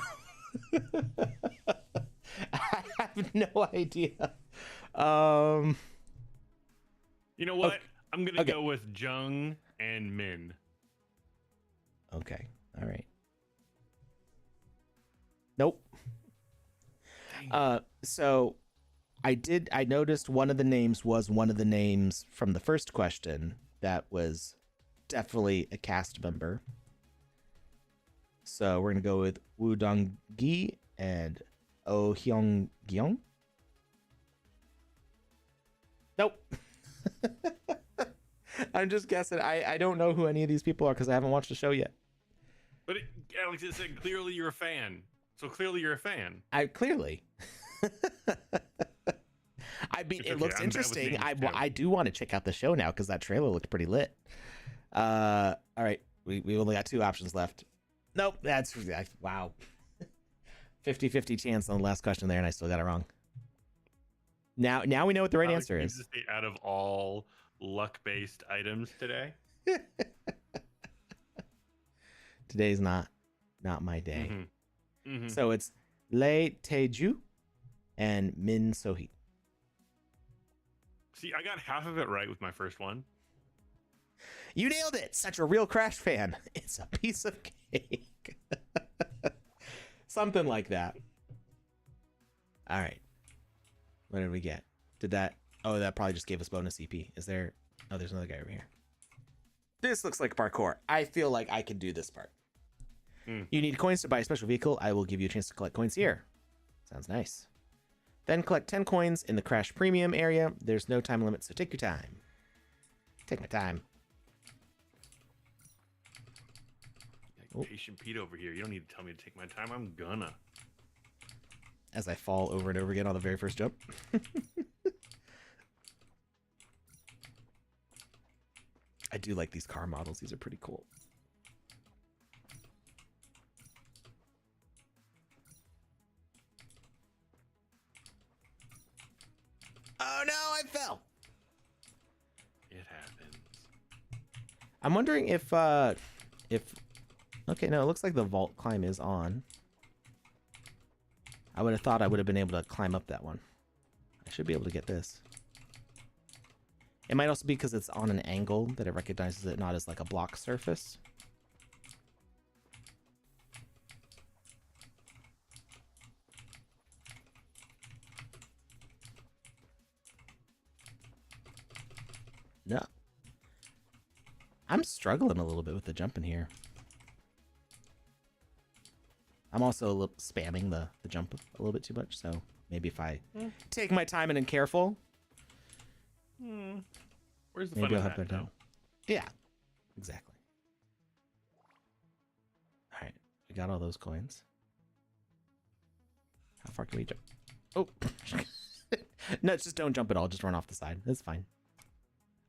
I have no idea. You know what? Okay. I'm gonna go with Jung and Min. Okay. All right. Nope. So I noticed one of the names was one of the names from the first question that was definitely a cast member. So we're gonna go with Woo Dong Gi and Oh Hyung Gyeong. Nope. I'm just guessing. I don't know who any of these people are because I haven't watched the show yet. But Alex, it said clearly you're a fan. So clearly you're a fan. Clearly. I mean, it looks interesting. I do want to check out the show now because that trailer looked pretty lit. All right, we only got 2 options left. Nope, that's wow. 50-50 chance on the last question there, and I still got it wrong. Now we know what the right answer is. Out of all luck-based items today, today's not my day. Mm-hmm. Mm-hmm. So it's Lee Tae-ju and Min So-hee. See, I got half of it right with my first one. You nailed it. Such a real Crash fan. It's a piece of cake. Something like that. All right. What did we get? That probably just gave us bonus EP. Is there... Oh, there's another guy over here. This looks like parkour. I feel like I can do this part. You need coins to buy a special vehicle. I will give you a chance to collect coins here. Sounds nice. Then collect 10 coins in the Crash Premium area. There's no time limit, so take your time. Take my time. Patient Pete over here. You don't need to tell me to take my time. I'm gonna. As I fall over and over again on the very first jump. I do like these car models. These are pretty cool. Oh no, I fell. It happens. I'm wondering if okay, no, it looks like the vault climb is on. I would have thought I would have been able to climb up that one. I should be able to get this. It might also be because it's on an angle that it recognizes it not as like a block surface. No. I'm struggling a little bit with the jumping here. I'm also a little spamming the jump a little bit too much, so maybe if I take my time and am careful. Where's the maybe fun I'll of have that, to. Yeah, exactly. All right, we got all those coins. How far can we jump? Oh, no, just don't jump at all. Just run off the side. That's fine.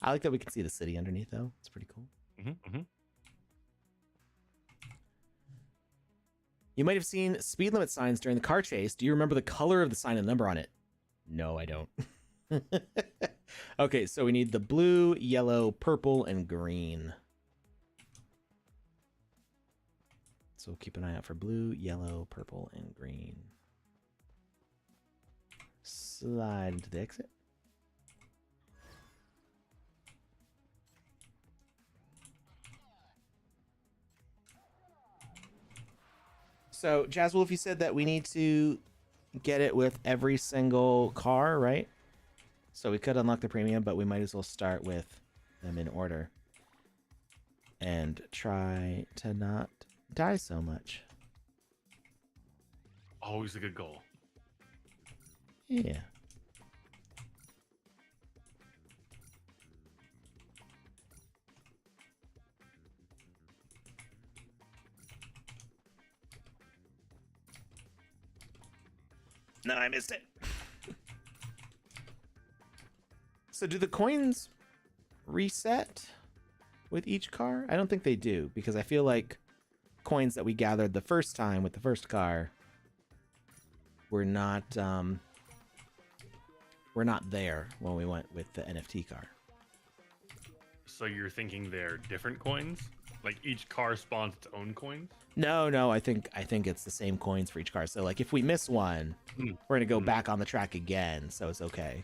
I like that we can see the city underneath, though. It's pretty cool. You might have seen speed limit signs during the car chase. Do you remember the color of the sign and the number on it? No, I don't. Okay, so we need the blue, yellow, purple, and green. So we'll keep an eye out for blue, yellow, purple, and green. Slide into the exit. So, Jazzwolf, you said that we need to get it with every single car, right? So we could unlock the premium, but we might as well start with them in order. And try to not die so much. Always a good goal. Yeah. No, I missed it. So do the coins reset with each car? I don't think they do, because I feel like coins that we gathered the first time with the first car were not there when we went with the NFT car. So you're thinking they're different coins? Like each car spawns its own coins? No, I think it's the same coins for each car. So like if we miss one, we're gonna go back on the track again, so it's okay.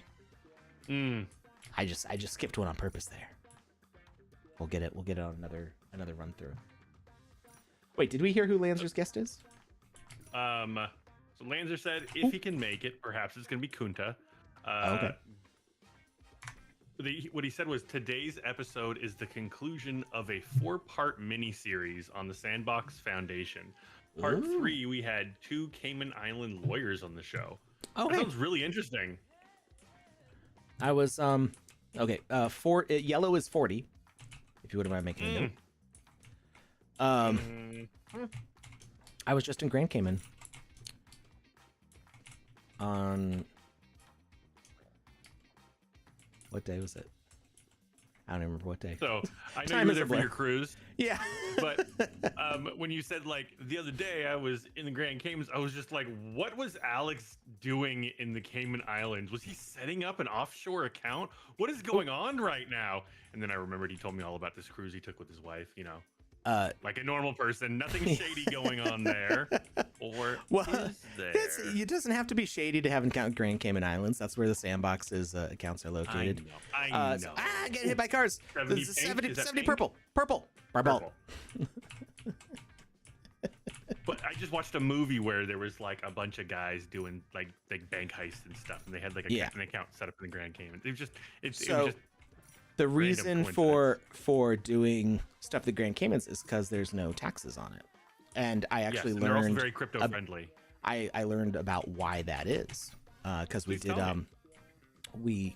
I just skipped one on purpose there. We'll get it on another run through. Wait, did we hear who Lanzer's guest is? So Lanzer said if he can make it, perhaps it's gonna be Kunta. Okay. What he said was today's episode is the conclusion of a 4-part mini-series on the Sandbox Foundation. Part 3, we had 2 Cayman Island lawyers on the show. Okay. That sounds really interesting. I was okay. Yellow is 40. If you wouldn't mind making a note. I was just in Grand Cayman on what day was it? I don't remember what day. So I know you were there for your cruise. Yeah. But when you said like the other day I was in the Grand Caymans, I was just like, what was Alex doing in the Cayman Islands? Was he setting up an offshore account? What is going on right now? And then I remembered he told me all about this cruise he took with his wife, you know. Like a normal person, nothing shady going on there. Or is there? It doesn't have to be shady to have an account with Grand Cayman Islands. That's where the Sandbox's accounts are located. I know. Getting hit by cars. 70 purple. But I just watched a movie where there was like a bunch of guys doing like bank heists and stuff, and they had like an account set up in the Grand Cayman. It was just the reason for doing stuff at the Grand Caymans is because there's no taxes on it, and I actually learned they're also very crypto friendly. I learned about why that is, because we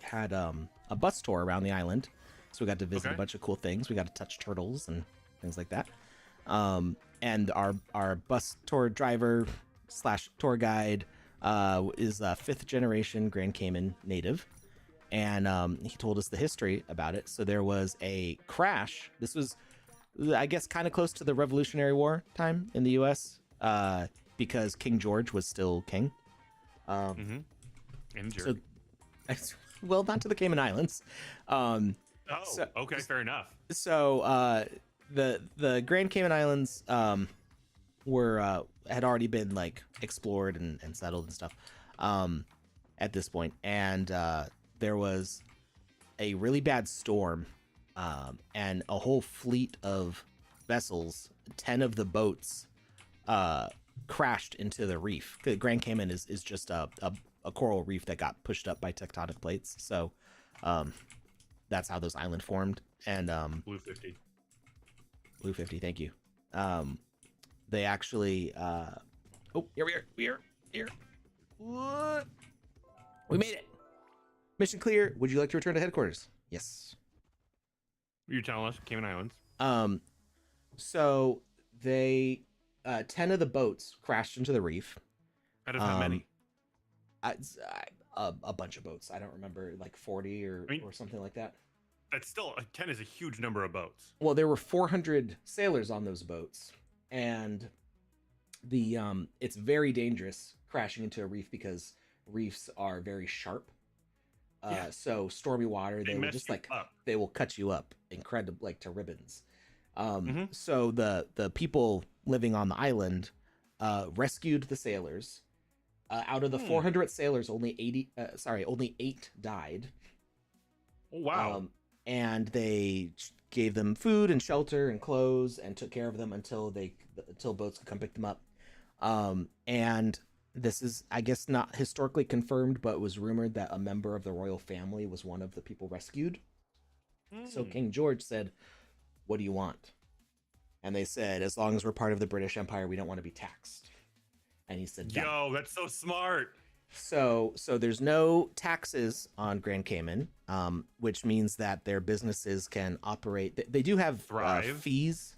had a bus tour around the island, so we got to visit a bunch of cool things. We got to touch turtles and things like that. And our bus tour driver / tour guide is a 5th generation Grand Cayman native. And he told us the history about it. So there was a crash. This was, I guess, kind of close to the Revolutionary War time in the U.S. Because King George was still king. And so, well, not to the Cayman Islands. Okay, fair enough. So the Grand Cayman Islands had already been like explored and settled and stuff at this point, and there was a really bad storm, and a whole fleet of vessels, 10 of the boats, crashed into the reef. The Grand Cayman is just a coral reef that got pushed up by tectonic plates. So that's how those islands formed. And Blue 50. Blue 50, thank you. They actually here we are. What? We made it. Mission clear. Would you like to return to headquarters? Yes. You're telling us Cayman Islands. So they 10 of the boats crashed into the reef. Out of how many? A bunch of boats. I don't remember, like 40 or something like that. That's still 10 is a huge number of boats. Well, there were 400 sailors on those boats, and the it's very dangerous crashing into a reef because reefs are very sharp. So stormy water, they will just they will cut you up incredibly, like to ribbons. So the people living on the island rescued the sailors. Out of the 400 sailors, only 8 died. Oh, wow. And they gave them food and shelter and clothes and took care of them until boats could come pick them up. And this is, I guess, not historically confirmed, but it was rumored that a member of the royal family was one of the people rescued. So King George said, "What do you want?" And they said, "As long as we're part of the British Empire, we don't want to be taxed." And he said, "Yo, that's so smart." So there's no taxes on Grand Cayman, which means that their businesses can operate. They do have fees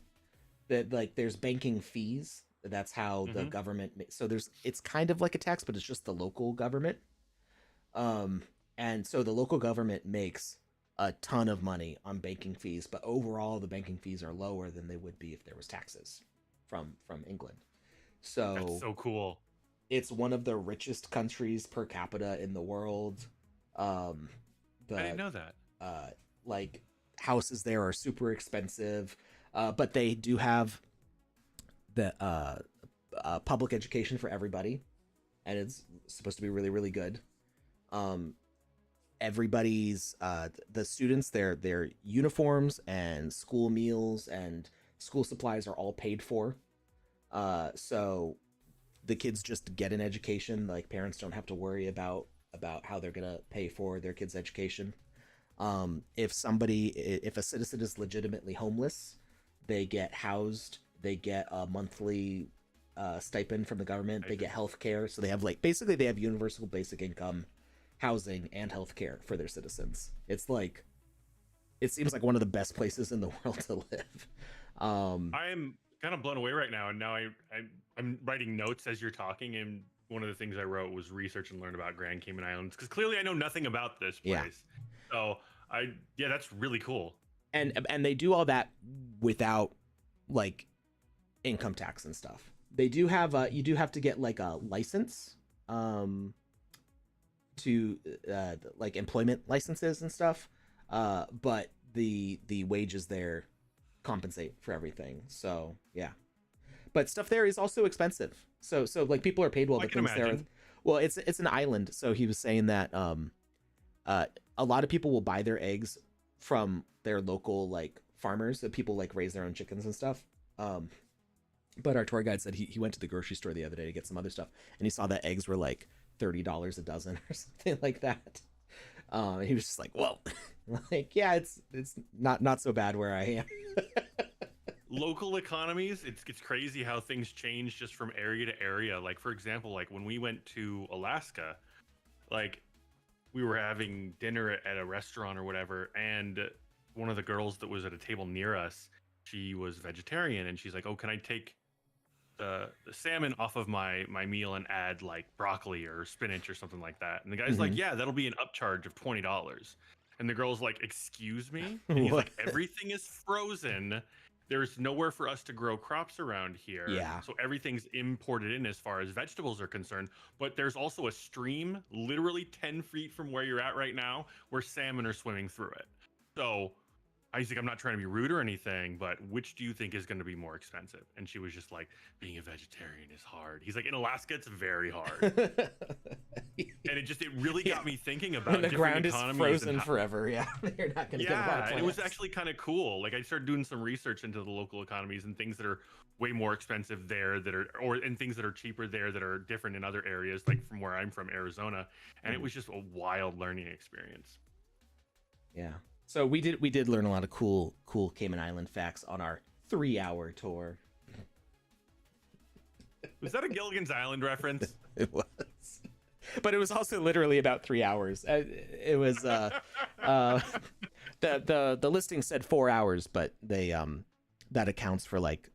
that, like, there's banking fees That's how the Hmm. government. So it's kind of like a tax, but it's just the local government. Um, and so the local government makes a ton of money on banking fees, but overall the banking fees are lower than they would be if there was taxes from England. That's So so cool. it's one of the richest countries per capita in the world. Um, I didn't the know that. uh, like houses there are super expensive, but they do have the public education for everybody, and it's supposed to be really really good. Um, everybody's the students their uniforms and school meals and school supplies are all paid for. So the kids just get an education. Like parents don't have to worry about how they're gonna pay for their kids' education. If a citizen is legitimately homeless, they get housed. They get a monthly stipend from the government. They get health care. So they have like basically they have universal basic income, housing, and health care for their citizens. It's like it seems like one of the best places in the world to live. I am kind of blown away right now, and now I'm writing notes as you're talking, and one of the things I wrote was research and learn about Grand Cayman Islands because clearly I know nothing about this Yeah, place. So yeah, that's really cool. and they do all that without like income tax and stuff. They do have you do have to get like a license to like employment licenses and stuff. But the wages there compensate for everything. So yeah, but stuff there is also expensive. So like people are paid well. I The can things there, imagine. well, it's an island. So he was saying that a lot of people will buy their eggs from their local like farmers. So people like raise their own chickens and stuff. But our tour guide said he went to the grocery store the other day to get some other stuff, and he saw that eggs were like $30 a dozen or something like that. And he was just like, "Whoa!" Like, yeah, it's not so bad where I am. Local economies, it's crazy how things change just from area to area. Like for example, like when we went to Alaska, like we were having dinner at a restaurant or whatever, and one of the girls that was at a table near us, she was vegetarian, and she's like, "Oh, can I take the salmon off of my meal and add like broccoli or spinach or something like that?" And the guy's like, Mhm. "Yeah, that'll be an upcharge of $20." And the girl's like, "Excuse me?" And he's What? like, "Everything is frozen. There's nowhere for us to grow crops around here. Yeah. So everything's imported in as far as vegetables are concerned. But there's also a stream literally 10 feet from where you're at right now where salmon are swimming through it. So Isaac, I'm not trying to be rude or anything, but which do you think is going to be more expensive?" And she was just like, "Being a vegetarian is hard." He's like, "In Alaska, it's very hard." And it really Yeah. got me thinking When about the different ground is economies and frozen how, forever, yeah, you're not going to get a lot of yeah, and it was plants. actually kind of cool. Like I started doing some research into the local economies and things that are way more expensive there that are or and things that are cheaper there that are different in other areas, like from where I'm from, Arizona. And it Mhm. was just a wild learning experience. Yeah. So we did learn a lot of cool Cayman Island facts on our 3-hour tour. Was that a Gilligan's Island reference? It was, but it was also literally about 3 hours. It was uh, the listing said 4 hours, but they that accounts for like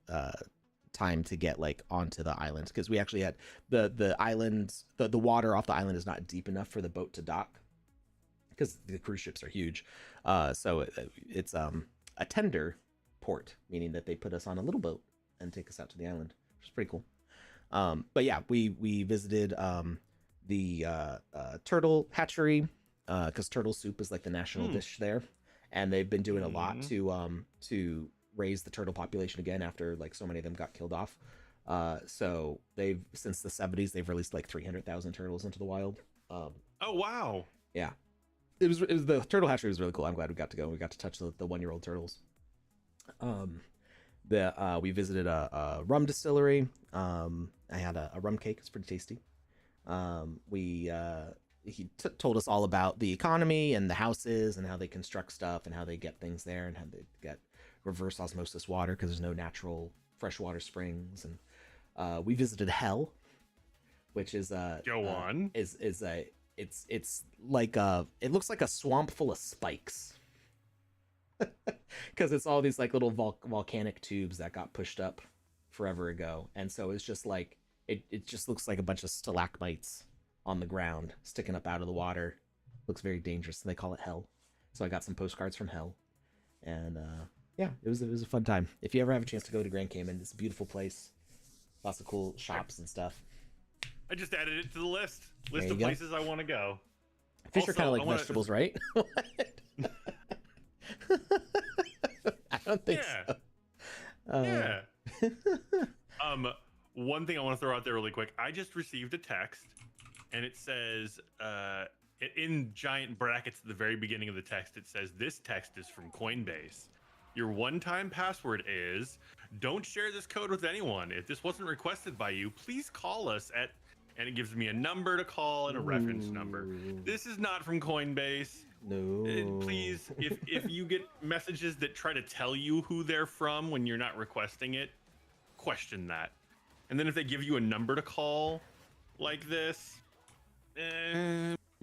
time to get like onto the island because we actually had the island the water off the island is not deep enough for the boat to dock because the cruise ships are huge. So it's a tender port, meaning that they put us on a little boat and take us out to the island, which is pretty cool. But yeah, we visited the turtle hatchery because turtle soup is like the national Hmm. dish there, and they've been doing a lot Hmm. to raise the turtle population again after like so many of them got killed off. So they've since the 70s they've released like 300,000 turtles into the wild. Um, Oh wow. yeah, it was the turtle hatchery was really cool. I'm glad we got to go. We got to touch the 1-year-old turtles. Um, we visited a rum distillery. I had a rum cake. It's pretty tasty. We he told us all about the economy and the houses and how they construct stuff and how they get things there and how they get reverse osmosis water because there's no natural freshwater springs. And we visited Hell, which is Go on. is a it's like it looks like a swamp full of spikes because it's all these like little volcanic tubes that got pushed up forever ago, and so it's just like it just looks like a bunch of stalagmites on the ground sticking up out of the water. Looks very dangerous. And they call it hell. So I got some postcards from hell, and yeah, it was a fun time. If you ever have a chance to go to Grand Cayman, it's a beautiful place. Lots of cool shops and stuff. I just added it to the list There you of go. places I want to go. Fish are Also, kind of like I wanna- vegetables, right? What? I don't think Yeah. so. Yeah. One thing I want to throw out there really quick. I just received a text, and it says, in giant brackets at the very beginning of the text, it says, "This text is from Coinbase. Your one-time password is, don't share this code with anyone. If this wasn't requested by you, please call us at," and it gives me a number to call and a reference number. This is not from Coinbase. No. Please, if you get messages that try to tell you who they're from when you're not requesting it, question that. And then if they give you a number to call like this,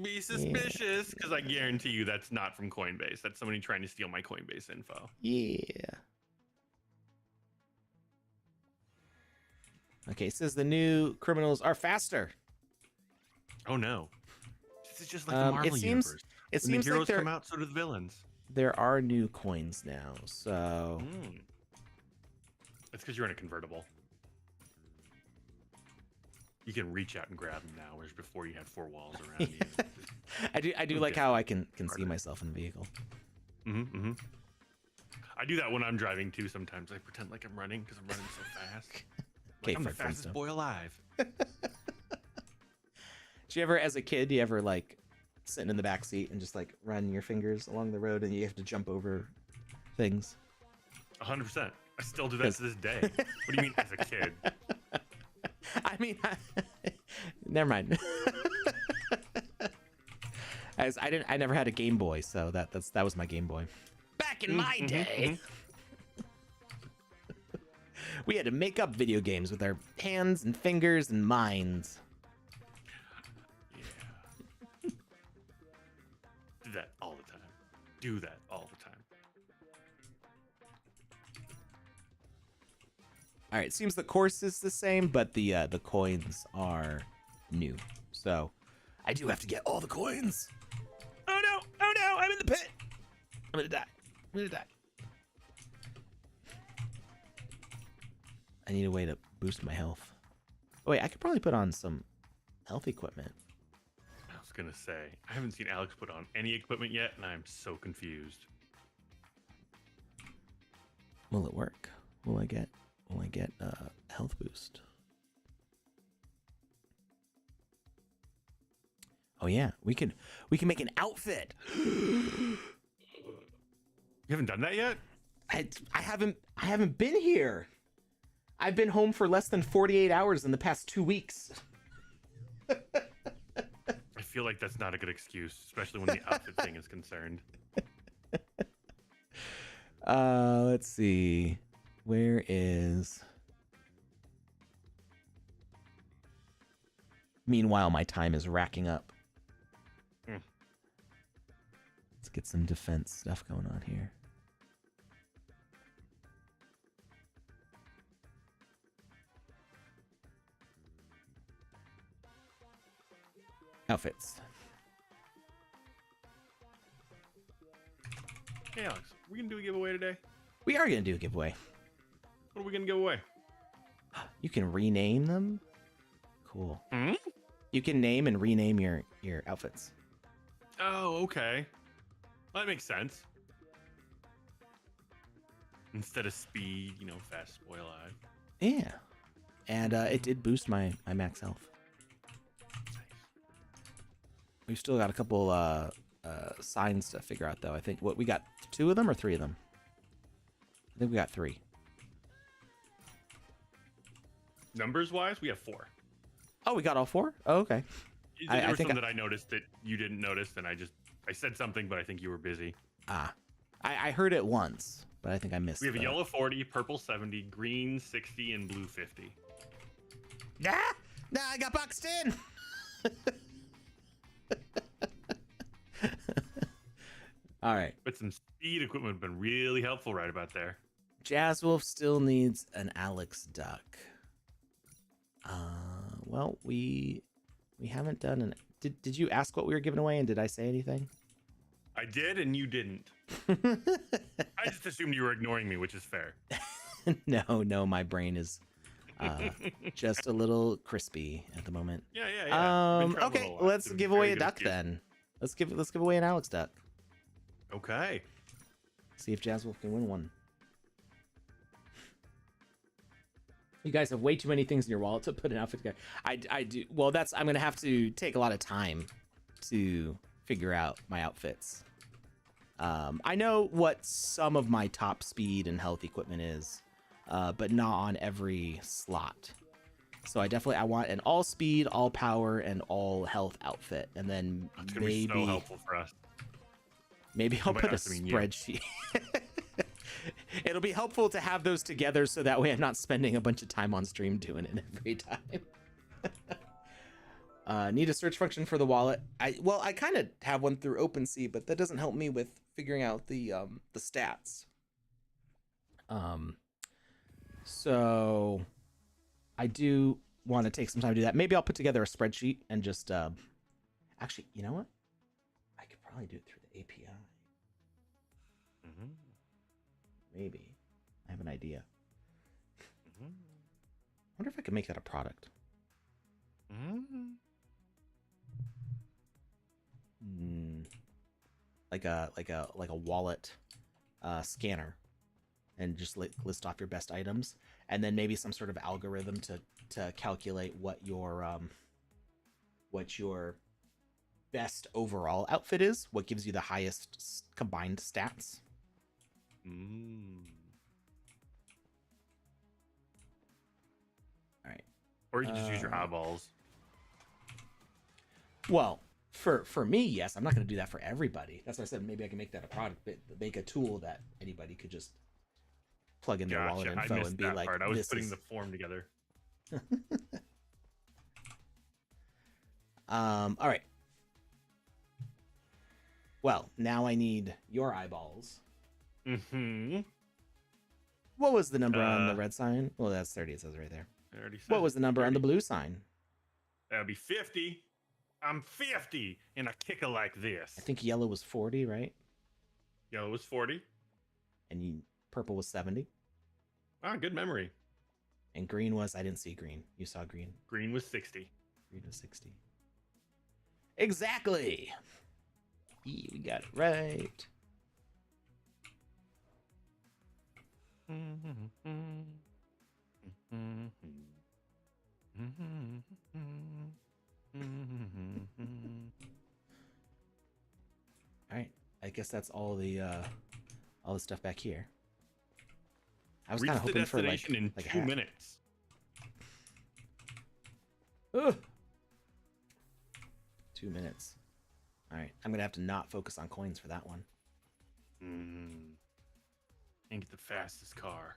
be suspicious, because I guarantee you that's not from Coinbase. That's somebody trying to steal my Coinbase info. Yeah. Okay, it says the new criminals are faster. Oh no. This is just like the Marvel it seems universe. it When the seems heroes like there come out, so do the villains. there are new coins now. So It's because you're in a convertible. You can reach out and grab them now, whereas before you had four walls around you. I do like how I can see myself in the vehicle. I do that when I'm driving too. Sometimes I pretend like I'm running because I'm running so fast. Okay, Like I'm the Fred fastest Flintstone. boy alive. Did you ever, as a kid, do you ever like sitting in the back seat and just like run your fingers along the road and you have to jump over things? 100%. I still do that to this day. What do you mean as a kid? I mean, never mind. As I never had a Game Boy, so that was my Game Boy. Back in my day, we had to make up video games with our hands and fingers and minds. Yeah. Do that all the time. Do that all the time. All right, seems the course is the same, but the coins are new. So I do have to get all the coins. Oh no! Oh no! I'm in the pit. I'm gonna die. I'm gonna die. I need a way to boost my health. Oh, wait, I could probably put on some health equipment. I was gonna say, I haven't seen Alex put on any equipment yet, and I'm so confused. Will it work? Will I get a health boost? Oh yeah, we can make an outfit. You haven't done that yet? I haven't been here. I've been home for less than 48 hours in the past 2 weeks. I feel like that's not a good excuse, especially when the outfit thing is concerned. Let's see. Where is... Meanwhile, my time is racking up. Let's get some defense stuff going on here. Outfits. Hey Alex, we gonna do a giveaway today? We are going to do a giveaway. What are we gonna give away? You can rename them. Cool. Hmm? You can name and rename your outfits. Oh, okay. Well, that makes sense. Instead of speed, fast boy alive. Yeah. And it did boost my max health. We've still got a couple signs to figure out, though. I think we got 2 of them or 3 of them. I think we got 3. Numbers wise, we have 4. Oh, we got all 4? Oh, okay. There I were think some that I noticed that you didn't notice, and I said something, but I think you were busy. I heard it once, but I think I missed. We have a yellow 40, purple 70, green 60, and blue 50. Nah, I got boxed in. All right. But some speed equipment have been really helpful right about there. Jazz Wolf still needs an Alex Duck. Well, we haven't done an. Did you ask what we were giving away, and did I say anything? I did, and you didn't. I just assumed you were ignoring me, which is fair. No, my brain is just a little crispy at the moment. Yeah. Okay, let's give away a duck then. Let's give away an Alex Duck. Okay. See if Jazz Wolf can win one. You guys have way too many things in your wallet to put an outfit together. I do. Well, I'm gonna have to take a lot of time to figure out my outfits. I know what some of my top speed and health equipment is, but not on every slot. So I want an all speed, all power, and all health outfit, and then That's gonna be so helpful for us. Maybe I'll put a spreadsheet. It'll be helpful to have those together so that way I'm not spending a bunch of time on stream doing it every time. Need a search function for the wallet. I kind of have one through OpenSea, but that doesn't help me with figuring out the stats. So I do want to take some time to do that. Maybe I'll put together a spreadsheet and just actually, you know what? I could probably do it through the API. Mm-hmm. Maybe. I have an idea. Mm-hmm. I wonder if I could make that a product. Mm-hmm. Like a wallet scanner, and just list off your best items, and then maybe some sort of algorithm to calculate what your best overall outfit is, what gives you the highest combined stats. All right. Or you can just use your eyeballs. Well, for me, yes. I'm not going to do that for everybody. That's why I said maybe I can make that a product, make a tool that anybody could just plug in their wallet info and be like, I was putting the form together. All right. Well, now I need your eyeballs. Mm-hmm. What was the number on the red sign? Well, that's 30. It says right there. I already said What was the number 30. on the blue sign? That'd be 50. I'm 50 in a kicker like this. I think yellow was 40, right? Yellow was 40. And purple was 70. Ah, good memory. And green was, I didn't see green. You saw green. Green was 60. Green was 60. Exactly. We got it right. All right. I guess that's all the stuff back here. I was kind of hoping for like in 2 minutes. Ugh. 2 minutes. All right. I'm gonna have to not focus on coins for that one. And get the fastest car.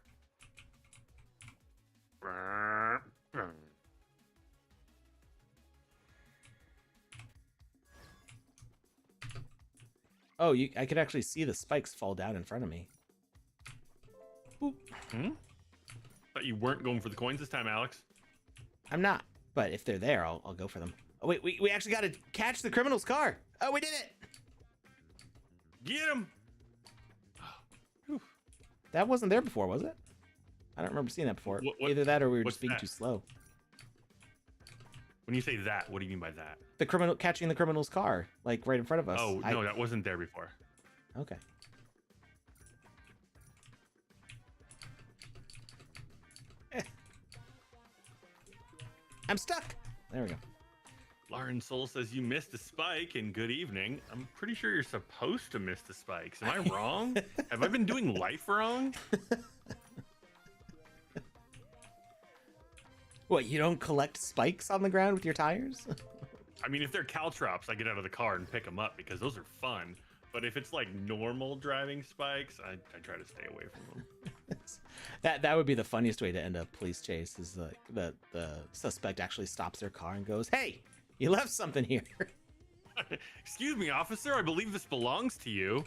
Oh, I could actually see the spikes fall down in front of me. Boop. Thought you weren't going for the coins this time, Alex. I'm not, but if they're there, I'll go for them. Oh wait, we actually got to catch the criminal's car. Oh, we did it! Get him! That wasn't there before, was it? I don't remember seeing that before. Either that or we were just being too slow. When you say that, what do you mean by that? The criminal catching the criminal's car, like right in front of us. Oh, no, that wasn't there before. Okay. I'm stuck. There we go. Lauren Soul says you missed a spike and good evening. I'm pretty sure you're supposed to miss the spikes. Am I wrong? Have I been doing life wrong? What, you don't collect spikes on the ground with your tires? I mean, if they're caltrops, I get out of the car and pick them up because those are fun. But if it's like normal driving spikes, I try to stay away from them. That would be the funniest way to end a police chase, is like the suspect actually stops their car and goes, "Hey, you left something here." Excuse me, officer, I believe this belongs to you.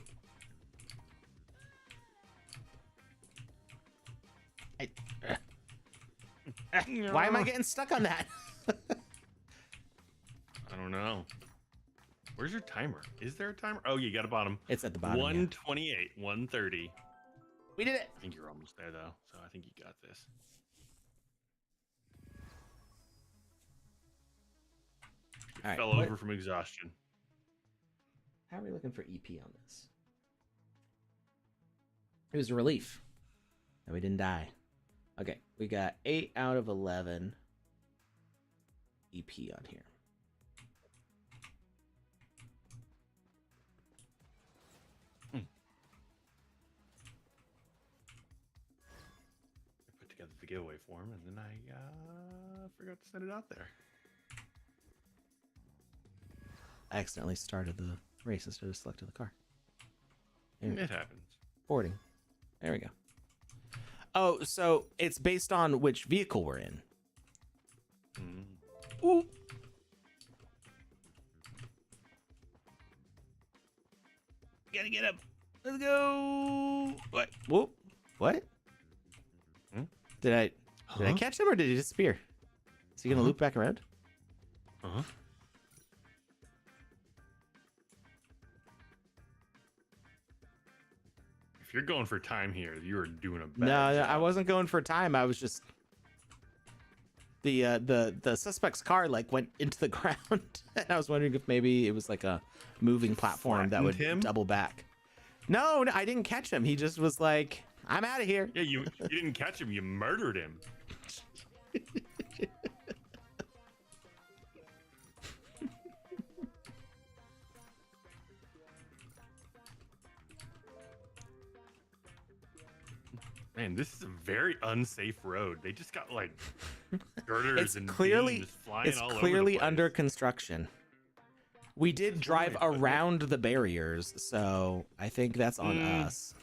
Why am I getting stuck on that? I don't know. Where's your timer? Is there a timer? Oh, you got a bottom. It's at the bottom. 128, 130. We did it. I think you're almost there though, so I think you got this. You All right, fell what- over from exhaustion. How are we looking for EP on this? It was a relief that we didn't die. Okay, we got 8 out of 11 EP on here. I put together the giveaway form and then I forgot to send it out there. I accidentally started the race instead of selecting the car. It happens. Forwarding. There we go. Oh, so it's based on which vehicle we're in. Mm. Ooh. Gotta get up. Let's go. What? Whoop. What? Hmm? Did I catch him or did he disappear? Is he gonna loop back around? Uh-huh. If you're going for time here, you are doing a bad No, job. I wasn't going for time. I was just the suspect's car like went into the ground, and I was wondering if maybe it was like a moving platform that would Flattened him? double back. No, I didn't catch him. He just was like, "I'm out of here." Yeah, you didn't catch him. You murdered him. Man, this is a very unsafe road. They just got like girders It's and clearly beams flying it's all over the clearly place. under construction. We did drive right, but- around the barriers, so I think that's on us.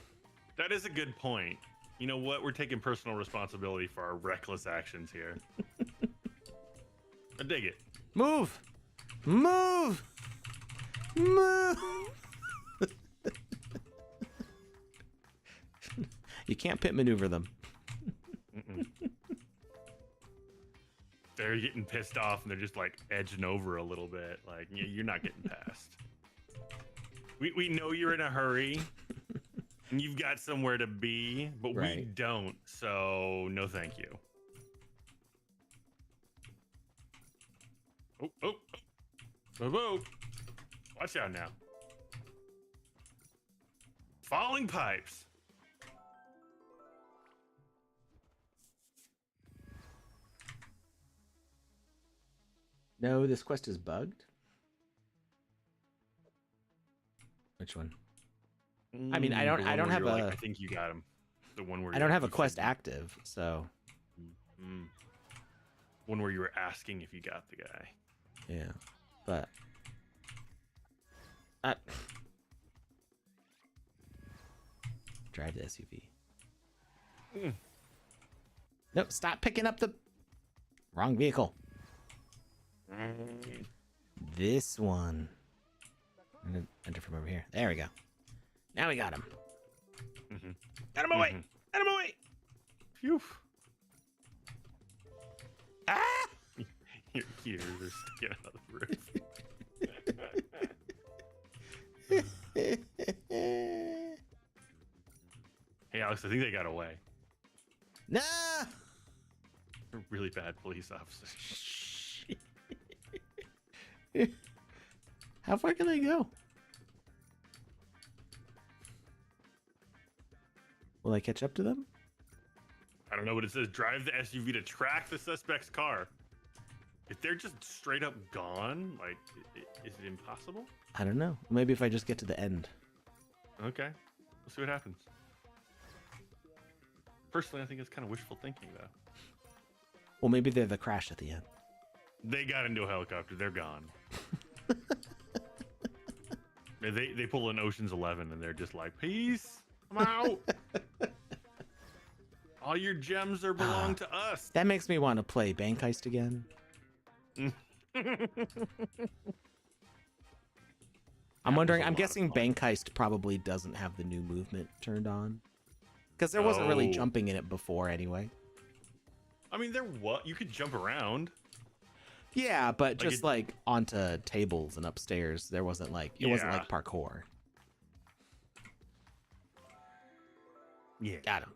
That is a good point. You know what? We're taking personal responsibility for our reckless actions here. I dig it. Move, move, move. You can't pit maneuver them. Mm-mm. They're getting pissed off and they're just like edging over a little bit. Like, yeah, you're not getting past. We know you're in a hurry and you've got somewhere to be, but we Right. don't. So no, thank you. Oh, oh, oh, oh, oh. Watch out now. Falling pipes. No, this quest is bugged. Which one? I mean, I don't- The I one don't where have you're like, a- I think you got him. The one where I don't have a you said quest you- active, so One where you were asking if you got the guy. yeah. But drive the SUV. Mm. Nope, stop picking up the wrong vehicle. This one. I'm gonna enter from over here. There we go. Now we got him. Mhm. Get him away! Mhm. Get him away! Phew. Ah! Your ears are sticking out of the roof. Hey, Alex, I think they got away. No! They're really bad police officers. How far can they go? Will I catch up to them? I don't know what it says. Drive the SUV to track the suspect's car. If they're just straight up gone, like, is it impossible? I don't know. Maybe if I just get to the end. Okay, we'll see what happens. Personally, I think it's kind of wishful thinking, though. Well, maybe they're the crash at the end. They got into a helicopter. They're gone. They pull an Ocean's 11 and they're just like, peace, I'm out. All your gems are belong to us. That makes me want to play Bank Heist again. I'm wondering, I'm guessing Bank Heist probably doesn't have the new movement turned on. Because there wasn't really Oh. jumping in it before anyway. I mean, you could jump around. Yeah, but Like just like onto tables and upstairs, there wasn't like it wasn't Yeah. like parkour. Yeah. Got him.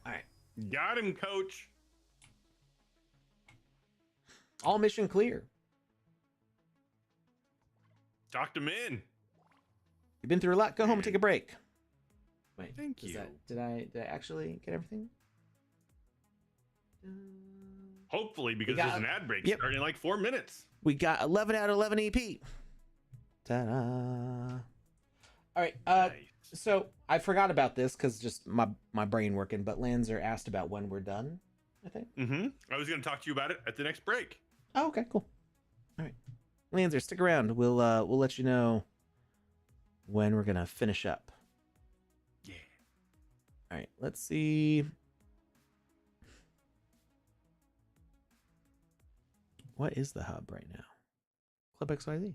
All right. Got him, coach. All mission clear. Docked him in. You've been through a lot. Go home and take a break. Wait. Thank you. Did I actually get everything? Hopefully, because there's an ad break starting in like 4 minutes. We got 11 out of 11 EP. Ta-da. All right. Nice. So I forgot about this because just my brain working. But Lanzer asked about when we're done. I think. I was going to talk to you about it at the next break. Oh, okay, cool. All right, Lanzer, stick around. We'll let you know when we're gonna finish up. Yeah. All right. Let's see. What is the hub right now? Club XYZ.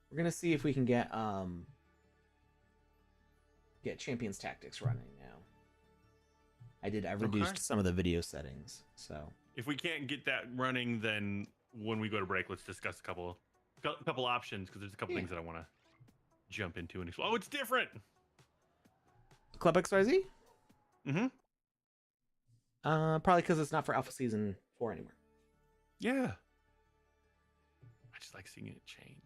We're gonna see if we can get Champions Tactics running now. I reduced some of the video settings, so if we can't get that running, then when we go to break, let's discuss a couple options, because there's a couple things that I want to jump into and explore. Oh, it's different. Club XYZ. Probably because it's not for Alpha Season 4 anymore. Yeah. I just like seeing it change.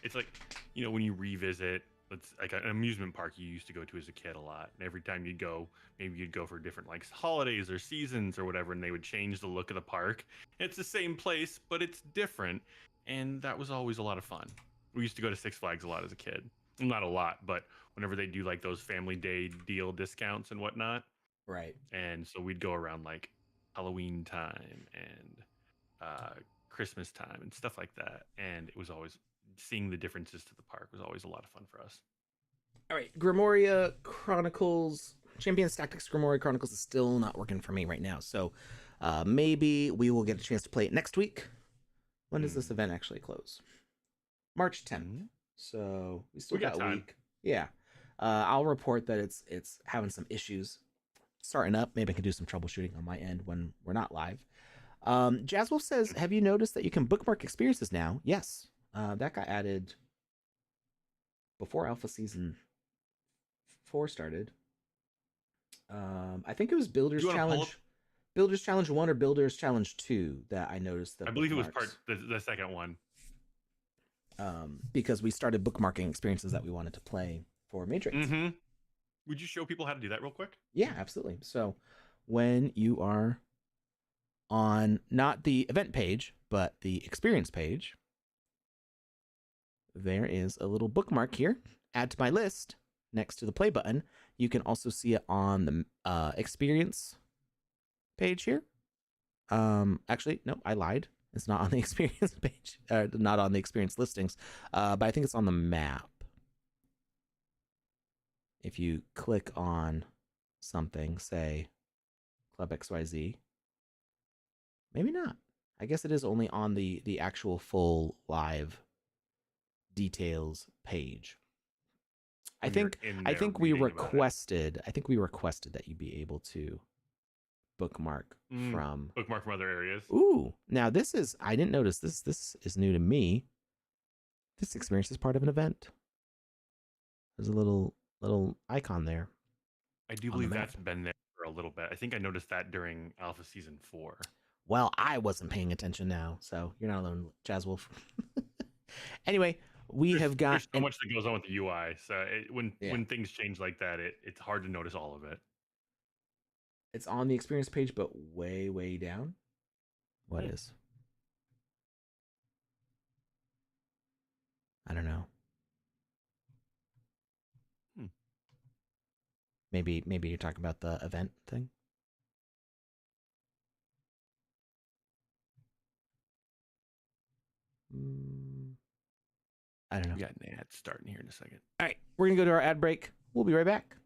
It's like, when you revisit, it's like an amusement park you used to go to as a kid a lot. And every time you'd go, maybe you'd go for different like holidays or seasons or whatever, and they would change the look of the park. It's the same place, but it's different. And that was always a lot of fun. We used to go to Six Flags a lot as a kid. Not a lot, but whenever they do like those family day deal discounts and whatnot. Right. And so we'd go around like Halloween time and Christmas time and stuff like that. And it was always seeing the differences to the park was always a lot of fun for us. All right, Grimoria Chronicles, Champions Tactics Grimoria Chronicles is still not working for me right now. So maybe we will get a chance to play it next week. When does this event actually close? March 10th. So we still got a week. Yeah. I'll report that it's having some issues starting up. Maybe I can do some troubleshooting on my end when we're not live. Jazzwolf says, have you noticed that you can bookmark experiences now? Yes. That got added before Alpha Season 4 started. I think it was Builders Challenge 1 or Builders Challenge 2 that I noticed. I believe it was the second one. Because we started bookmarking experiences that we wanted to play for Matrix. Would you show people how to do that real quick? Yeah, absolutely. So when you are on not the event page, but the experience page, there is a little bookmark here. Add to my list next to the play button. You can also see it on the experience page here. Actually, no, I lied. It's not on the experience page, not on the experience listings, but I think it's on the map. If you click on something, say Club XYZ, maybe not. I guess it is only on the actual full live details page. I think we requested that you be able to bookmark from other areas. Ooh, now I didn't notice this. This is new to me. This experience is part of an event. There's a little icon there. I do believe that's been there for a little bit. I think I noticed that during Alpha Season 4. Well, I wasn't paying attention now, so you're not alone, Jazzwolf. Anyway, there's so much that goes on with the UI. So when things change like that, it's hard to notice all of it. It's on the experience page, but way, way down. What is? I don't know. Maybe you're talking about the event thing. I don't know. We got an ad starting here in a second. All right, we're gonna go to our ad break. We'll be right back.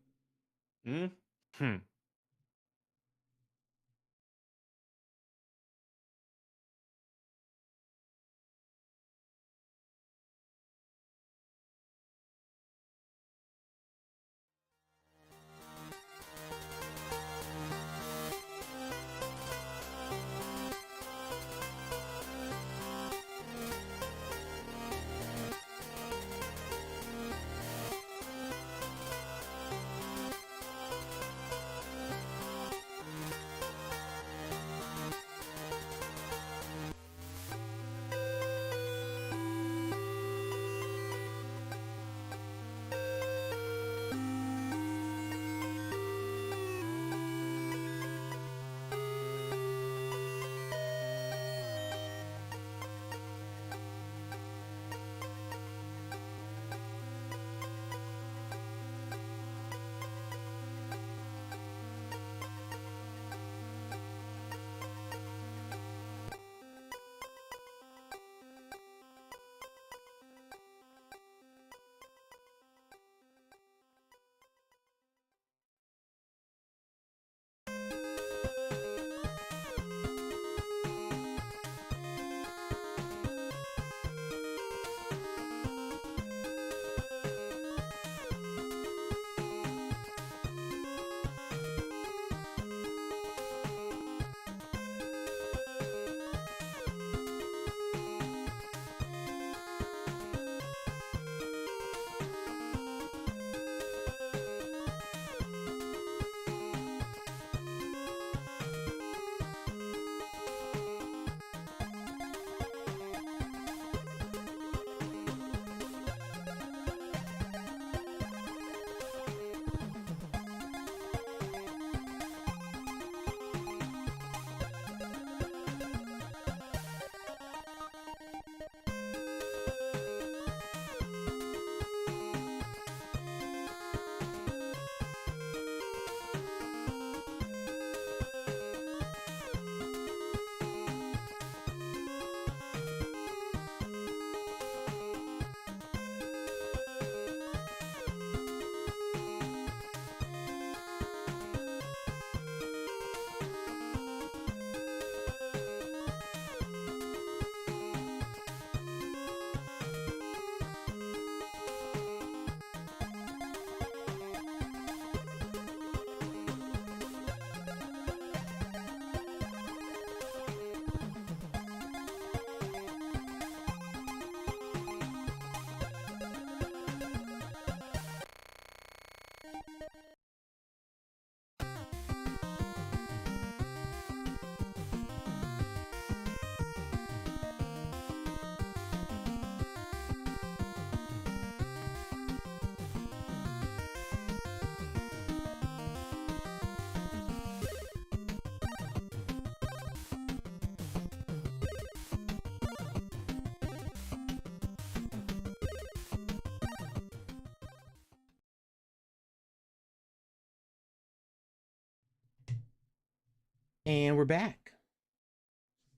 And we're back.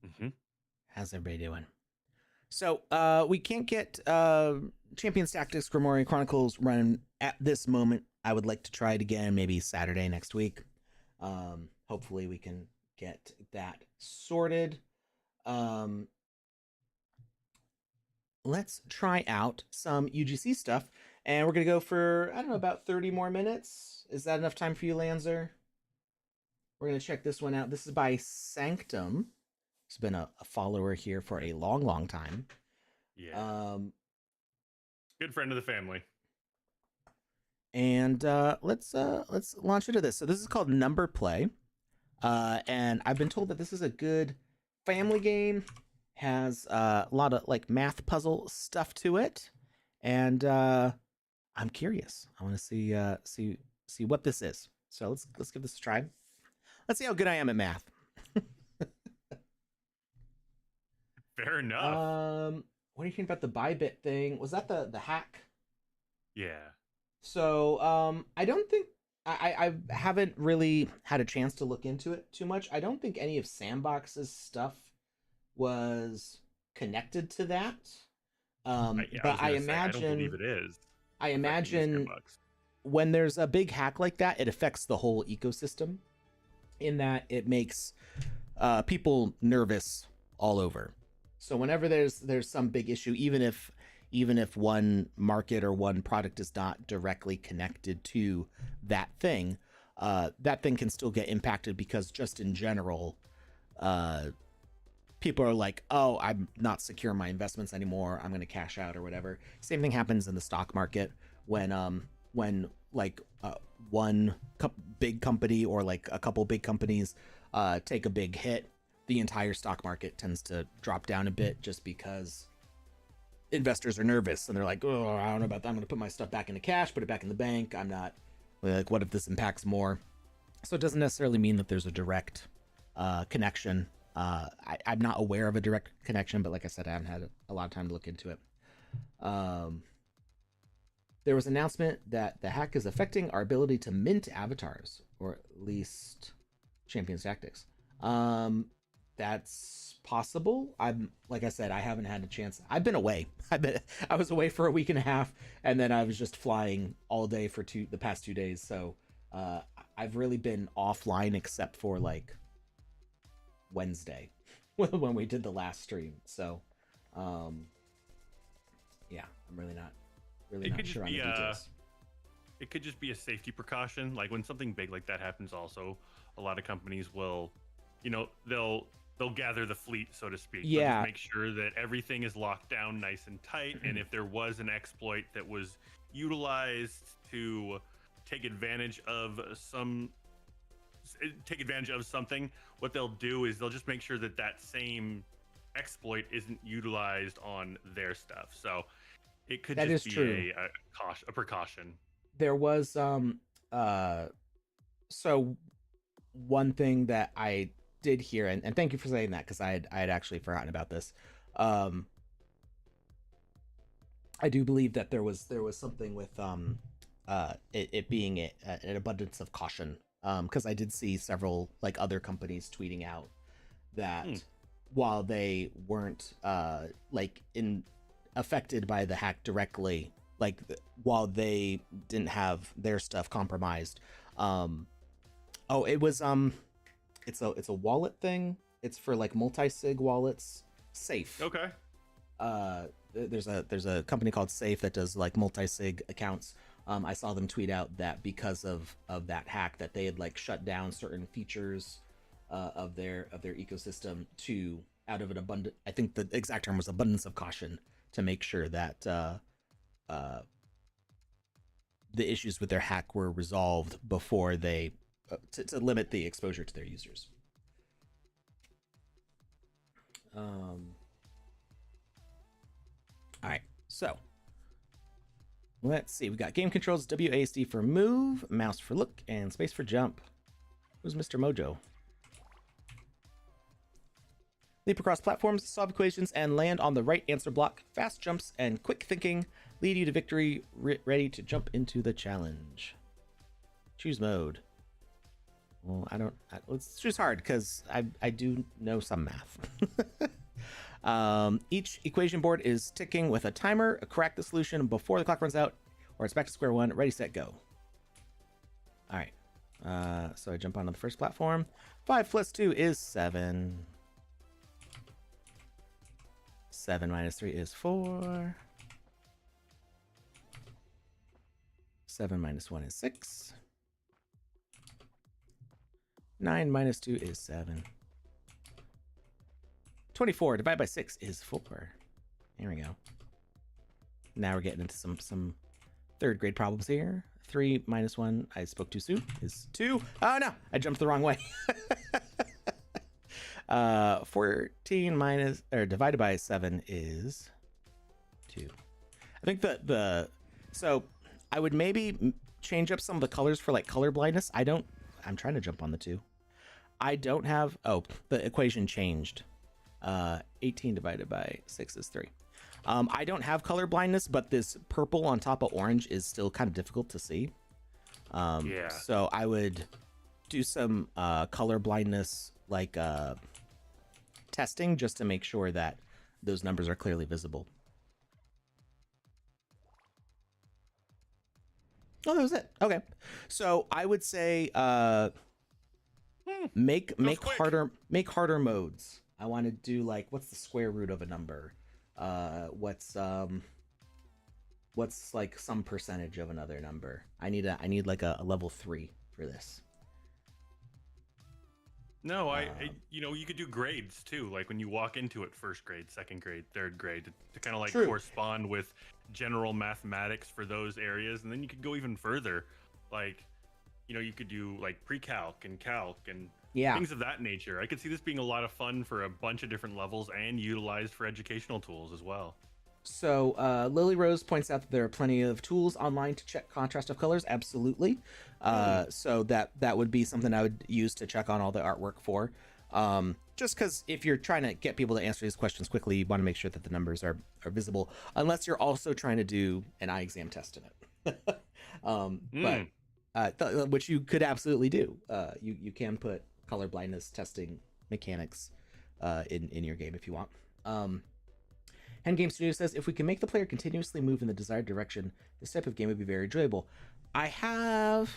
Mm-hmm. How's everybody doing? So we can't get Champions Tactics Grimoire Chronicles running at this moment. I would like to try it again, maybe Saturday next week. Hopefully we can get that sorted. Let's try out some UGC stuff. And we're going to go for, I don't know, about 30 more minutes. Is that enough time for you, Lanzer? We're going to check this one out. This is by Sanctum. He's been a follower here for a long, long time. Yeah. Good friend of the family. And let's launch into this. So this is called Number Play. And I've been told that this is a good family game. Has a lot of like math puzzle stuff to it. And I'm curious. I want to see what this is. So let's give this a try. Let's see how good I am at math. Fair enough. What do you think about the Bybit thing? Was that the hack? Yeah. So I don't think I haven't really had a chance to look into it too much. I don't think any of Sandbox's stuff was connected to that. But I imagine I don't believe it is. I imagine when there's a big hack like that, it affects the whole ecosystem in that it makes people nervous all over. So whenever there's some big issue, even if one market or one product is not directly connected to that thing can still get impacted because just in general, people are like, oh, I'm not secure in my investments anymore. I'm going to cash out or whatever. Same thing happens in the stock market when like one big company or like a couple big companies take a big hit. The entire stock market tends to drop down a bit just because investors are nervous and they're like, oh, I don't know about that. I'm going to put my stuff back into cash, put it back in the bank. I'm not like, what if this impacts more? So it doesn't necessarily mean that there's a direct connection. I'm not aware of a direct connection, but like I said, I haven't had a lot of time to look into it. There was an announcement that the hack is affecting our ability to mint avatars, or at least Champions Tactics. That's possible. Like I said, I haven't had a chance. I've been away. I was away for a week and a half, and then I was just flying all day for the past 2 days. So I've really been offline except for like Wednesday when we did the last stream. So yeah, I'm really not sure on the details. It could just be a safety precaution. Like when something big like that happens, also a lot of companies will, they'll gather the fleet, so to speak. Yeah. Just make sure that everything is locked down nice and tight. And if there was an exploit that was utilized to take advantage of something, what they'll do is they'll just make sure that that same exploit isn't utilized on their stuff. So it could just be a precaution. There was so one thing that I did hear, and thank you for saying that because I had actually forgotten about this. I do believe that there was something with it being an abundance of caution, because I did see several like other companies tweeting out that while they weren't affected by the hack directly, while they didn't have their stuff compromised, it's a wallet thing. It's for like multi-sig wallets. Safe. Okay. There's a company called Safe that does like multi-sig accounts. I saw them tweet out that because of that hack that they had like shut down certain features of their ecosystem out of an abundant, I think the exact term was abundance of caution, to make sure that the issues with their hack were resolved before they to limit the exposure to their users. All right, so let's see. We got game controls, WASD for move, mouse for look, and space for jump. Who's Mr. Mojo? Leap across platforms, solve equations, and land on the right answer block. Fast jumps and quick thinking lead you to victory. Ready to jump into the challenge. Choose mode. Well, let's choose hard because I do know some math. Each equation board is ticking with a timer. Crack the solution before the clock runs out, or it's back to square one. Ready, set, go. All right. So I jump onto the first platform. 5 plus 2 is 7. 7 minus 3 is 4. 7 minus 1 is 6. 9 minus 2 is 7. 24 divided by 6 is 4. There we go. Now we're getting into some third grade problems here. 3 minus 1, I spoke too soon, is 2. Oh no, I jumped the wrong way. 14 minus, or divided by 7 is 2. I think so I would maybe change up some of the colors for like color blindness. I'm trying to jump on the 2. I don't have, the equation changed. 18 divided by 6 is 3. I don't have color blindness, but this purple on top of orange is still kind of difficult to see. Yeah. So I would do some color blindness like testing just to make sure that those numbers are clearly visible. Oh, that was it. Okay. So I would say make harder modes. I want to do like, what's the square root of a number? What's like some percentage of another number? I need like a level 3 for this. No, you could do grades too. Like when you walk into it, first grade, second grade, third grade, to kind of like correspond with general mathematics for those areas. And then you could go even further. Like, you could do like pre-calc and calc and things of that nature. I could see this being a lot of fun for a bunch of different levels and utilized for educational tools as well. So Lily Rose points out that there are plenty of tools online to check contrast of colors. Absolutely. So that would be something I would use to check on all the artwork for. Just because if you're trying to get people to answer these questions quickly, you want to make sure that the numbers are visible, unless you're also trying to do an eye exam test in it. But which you could absolutely do. You can put color blindness testing mechanics in your game if you want. Endgame Studio says, if we can make the player continuously move in the desired direction, this type of game would be very enjoyable. I have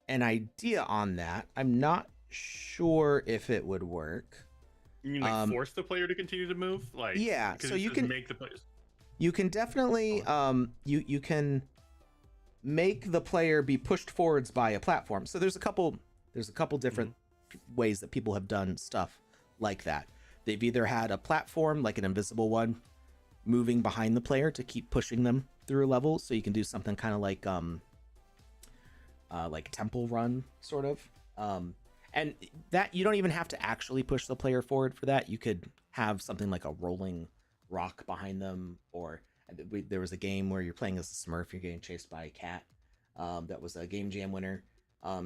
an idea on that. I'm not sure if it would work. You mean like force the player to continue to move? Like, yeah, so you can make the players. You can definitely you can make the player be pushed forwards by a platform. So there's a couple different ways that people have done stuff like that. They've either had a platform, like an invisible one, moving behind the player to keep pushing them through a level. So you can do something kind of like Temple Run, sort of. And that you don't even have to actually push the player forward for that. You could have something like a rolling rock behind them, or there was a game where you're playing as a Smurf, you're getting chased by a cat. That was a Game Jam winner.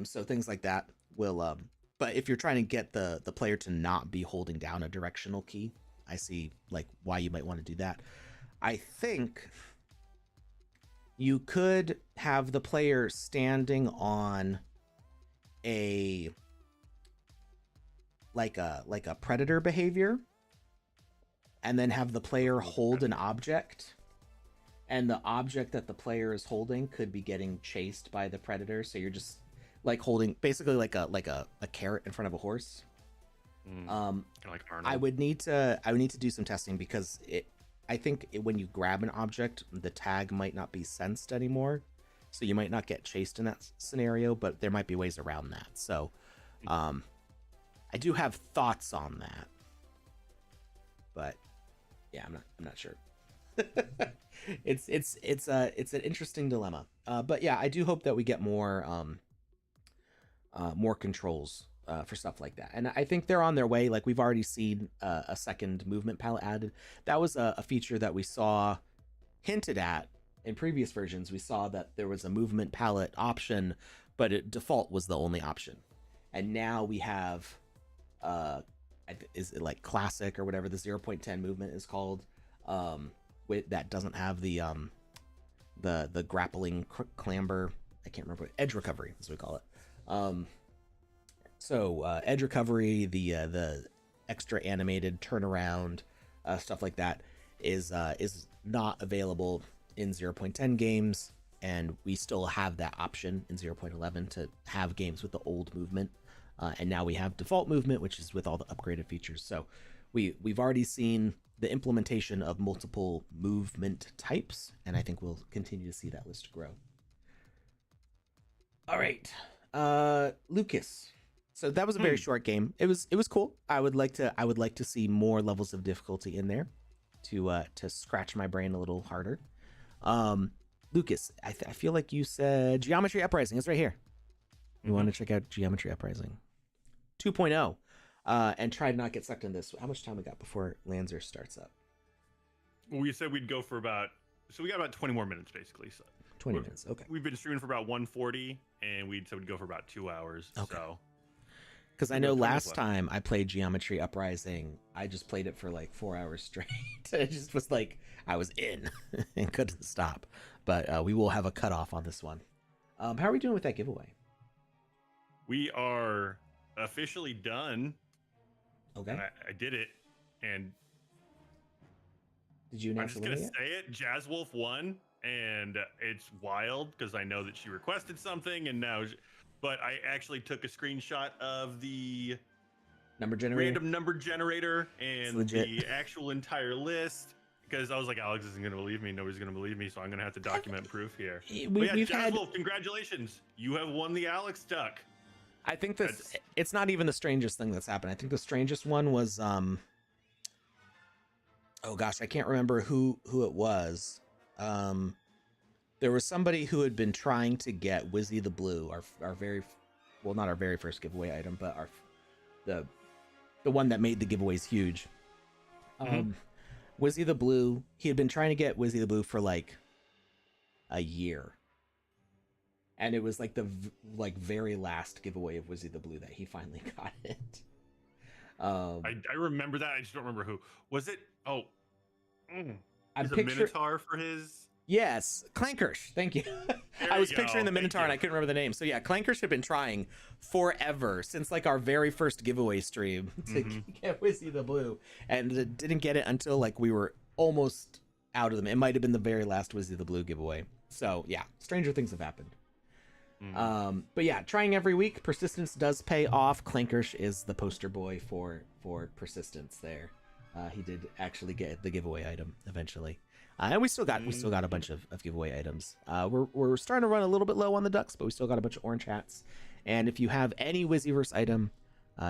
So things like that will... But if you're trying to get the player to not be holding down a directional key, I see like why you might want to do that. I think you could have the player standing on a predator behavior, and then have the player hold an object, and the object that the player is holding could be getting chased by the predator. So you're just like holding basically like a carrot in front of a horse. Kind of like Arnold. I would need to do some testing, because I think when you grab an object, the tag might not be sensed anymore, so you might not get chased in that scenario, but there might be ways around that. So I do have thoughts on that, but yeah, I'm not sure. It's an interesting dilemma, but yeah, I do hope that we get more controls for stuff like that, and I think they're on their way. Like, we've already seen a second movement palette added. That was a feature that we saw hinted at in previous versions. We saw that there was a movement palette option, but default was the only option, and now we have is it like classic or whatever the 0.10 movement is called, that doesn't have the grappling clamber. I can't remember, edge recovery, as we call it. So edge recovery, the extra animated turnaround, stuff like that is not available in 0.10 games, and we still have that option in 0.11 to have games with the old movement, and now we have default movement, which is with all the upgraded features. So we've already seen the implementation of multiple movement types, and I think we'll continue to see that list grow. All right, Lucas. So that was a very short game. It was cool. I would like to see more levels of difficulty in there to scratch my brain a little harder. Lucas, I feel like you said Geometry Uprising. It's right here. You want to check out Geometry Uprising 2.0, and try to not get sucked in this. How much time we got before Lanzer starts up? Well, we said we'd go for we got about 20 more minutes basically. So 20 minutes. Okay. We've been streaming for about 140, and we said we'd go for about 2 hours. Okay. So. Because I know last time I played Geometry Uprising, I just played it for like 4 hours straight. It just was like I was in and couldn't stop. But we will have a cutoff on this one. How are we doing with that giveaway? We are officially done. Okay. I did it, and did you announce I'm just gonna say it. Jazz Wolf won, and it's wild because I know that she requested something, and now. But I actually took a screenshot of the random number generator and the actual entire list, because I was like, Alex isn't going to believe me. Nobody's going to believe me. So I'm going to have to document proof here. Wolf, congratulations. You have won the Alex Duck. I think it's not even the strangest thing that's happened. I think the strangest one was, oh gosh, I can't remember who it was. There was somebody who had been trying to get Wizzy the Blue, our very, well, not our very first giveaway item, but the one that made the giveaways huge. Wizzy the Blue, he had been trying to get Wizzy the Blue for like a year. And it was like the very last giveaway of Wizzy the Blue that he finally got it. I remember that. I just don't remember who. Was it? Oh. I'm picturing a Minotaur for his... Yes, Clankersh. Thank you. I was picturing the Minotaur and I couldn't remember the name. So yeah, Clankersh had been trying forever since like our very first giveaway stream to get Wizzy the Blue, and didn't get it until like we were almost out of them. It might have been the very last Wizzy the Blue giveaway. So yeah, stranger things have happened. But yeah, trying every week. Persistence does pay off. Clankersh is the poster boy for persistence there. He did actually get the giveaway item eventually. And we still got a bunch of giveaway items. We're starting to run a little bit low on the ducks, but we still got a bunch of orange hats. And if you have any Wizzyverse item,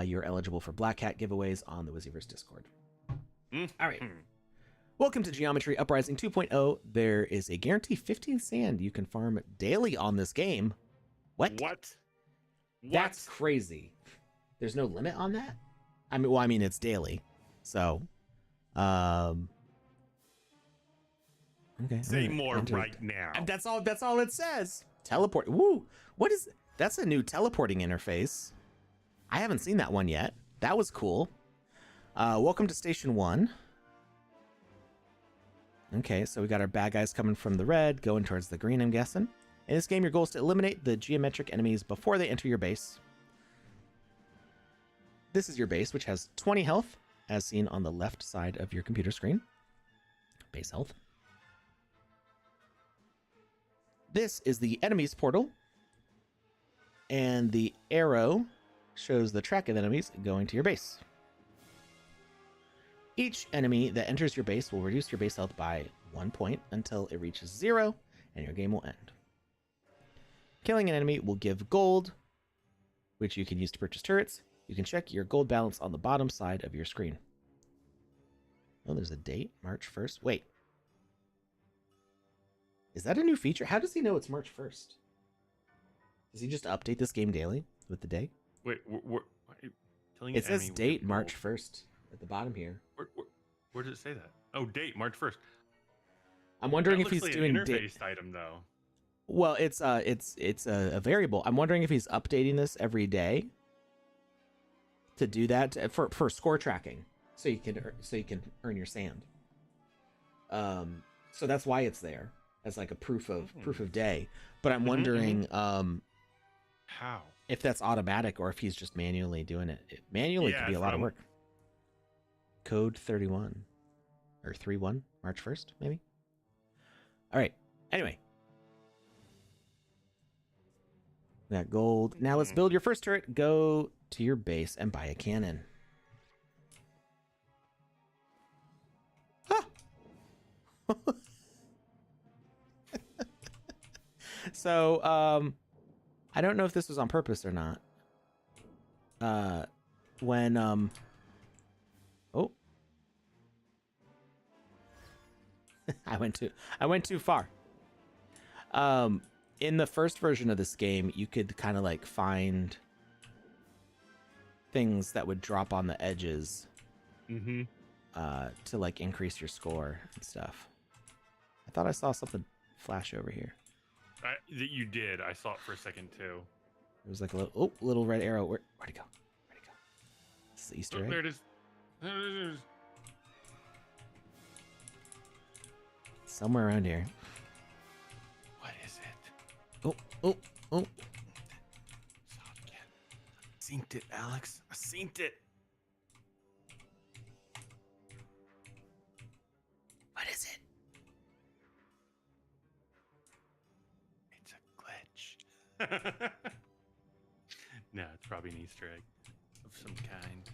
you're eligible for Black Hat giveaways on the Wizzyverse Discord. All right. Welcome to Geometry Uprising 2.0. There is a guaranteed 15 sand you can farm daily on this game. What? That's crazy. There's no limit on that? I mean, it's daily. So, okay. Say more right now. That's all it says. Teleport. Woo! That's a new teleporting interface. I haven't seen that one yet. That was cool. Welcome to Station 1. Okay, so we got our bad guys coming from the red, going towards the green, I'm guessing. In this game, your goal is to eliminate the geometric enemies before they enter your base. This is your base, which has 20 health, as seen on the left side of your computer screen. Base health. This is the enemy's portal, and the arrow shows the track of enemies going to your base. Each enemy that enters your base will reduce your base health by 1 point until it reaches 0, and your game will end. Killing an enemy will give gold, which you can use to purchase turrets. You can check your gold balance on the bottom side of your screen. Oh, there's a date, March 1st. Wait. Is that a new feature? How does he know it's March 1st? Does he just update this game daily with the day? Wait, what are you telling it says date March 1st at the bottom here. Where does it say that? Oh, date March 1st. I'm wondering if he's like doing an interface item though. Well, it's a variable. I'm wondering if he's updating this every day to do that for score tracking, so you can earn your sand. So that's why it's there as like a proof of day. But I'm wondering how if that's automatic or if he's just manually doing it. Manually Yeah, could be a that's lot what of work. Code 31 or 31, March 1st, maybe. All right. Anyway, we got gold. Now let's build your first turret. Go to your base and buy a cannon. Ah! So, I don't know if this was on purpose or not. When oh, I went too far. In the first version of this game, you could kind of like find things that would drop on the edges, to like increase your score and stuff. I thought I saw something flash over here. That you did. I saw it for a second too. It was like a little red arrow. Where'd it go? Where'd it go? This is the Easter egg. There it is. There it is. Somewhere around here. What is it? Oh. Saw it again. Synced it, Alex. I synced it. What is it? It's a glitch. No, it's probably an Easter egg of some kind.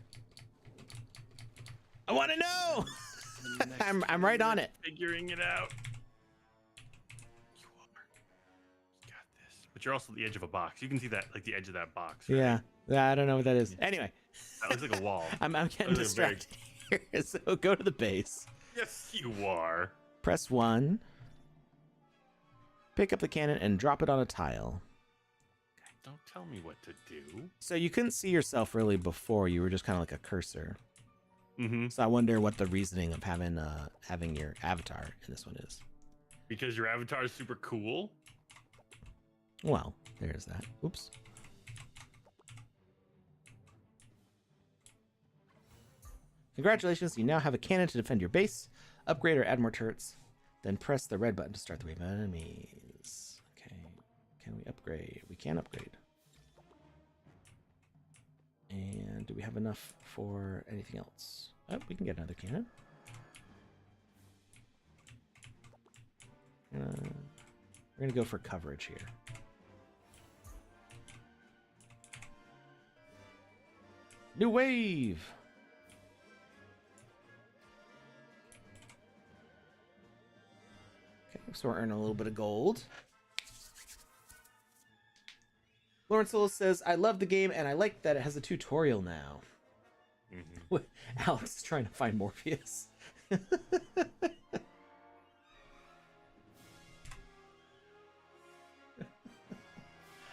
I want to know. I'm right on it. Figuring it out. You got this. But you're also at the edge of a box. You can see that, like the edge of that box. Right? Yeah. I don't know what that is. Anyway, that looks like a wall. I'm getting distracted here. So go to the base. Yes, you are. Press 1. Pick up the cannon and drop it on a tile. Don't tell me what to do. So you couldn't see yourself really before. You were just kind of like a cursor. Mm-hmm. So I wonder what the reasoning of having your avatar in this one is. Because your avatar is super cool. Well, there's that. Oops. Congratulations, you now have a cannon to defend your base. Upgrade or add more turrets. Then press the red button to start the wave of enemies. Okay. Can we upgrade? We can upgrade. And do we have enough for anything else? Oh, we can get another cannon. We're gonna go for coverage here. New wave! Okay, so we're earning a little bit of gold. Lawrence Soul says, I love the game and I like that it has a tutorial now. Mm-hmm. Alex is trying to find Morpheus.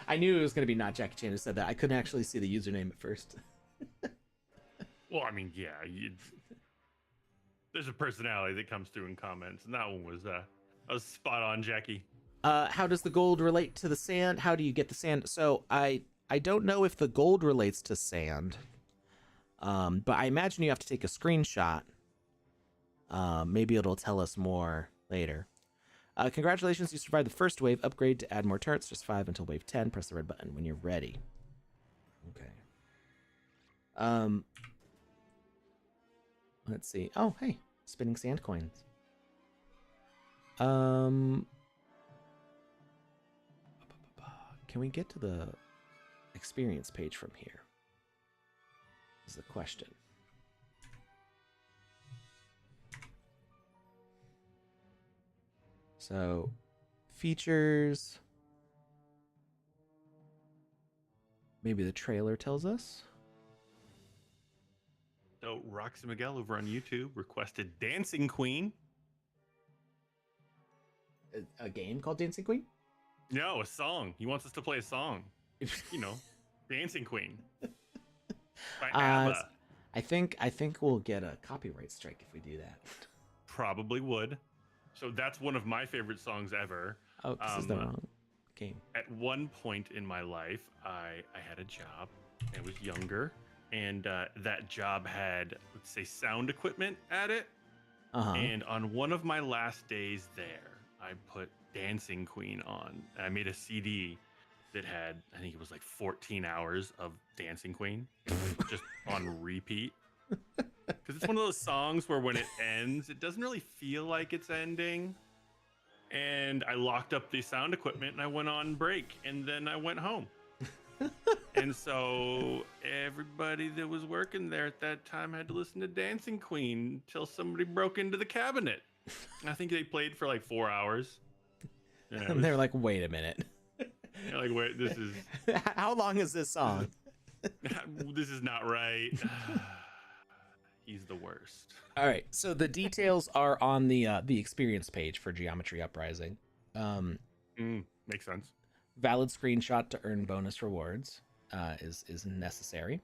I knew it was going to be not Jackie Chan who said that. I couldn't actually see the username at first. Well, I mean, yeah. There's a personality that comes through in comments, and that one was spot on, Jackie. How does the gold relate to the sand? How do you get the sand? So I don't know if the gold relates to sand, but I imagine you have to take a screenshot. Maybe it'll tell us more later. Congratulations, you survived the first wave. Upgrade to add more turrets. Just 5 until wave 10. Press the red button when you're ready. Okay. Let's see. Oh, hey, spinning sand coins. Can we get to the experience page from here? Is the question. So, features. Maybe the trailer tells us. So, Roxy Miguel over on YouTube requested Dancing Queen. A game called Dancing Queen? No, a song. He wants us to play a song. You know, Dancing Queen. By ABBA. I think we'll get a copyright strike if we do that. Probably would. So that's one of my favorite songs ever. Oh, this is the wrong game. At one point in my life, I had a job. I was younger, and that job had, let's say, sound equipment at it. Uh-huh. And on one of my last days there, I put Dancing Queen on. I made a CD, that had, I think it was like 14 hours of Dancing Queen just on repeat. Because it's one of those songs where when it ends, it doesn't really feel like it's ending. And I locked up the sound equipment and I went on break and then I went home. And so everybody that was working there at that time had to listen to Dancing Queen until somebody broke into the cabinet. I think they played for like 4 hours. And they're like, wait a minute. Like, wait, this is... How long is this song? This is not right. He's the worst. All right, so the details are on the experience page for Geometry Uprising. Makes sense. Valid screenshot to earn bonus rewards is necessary.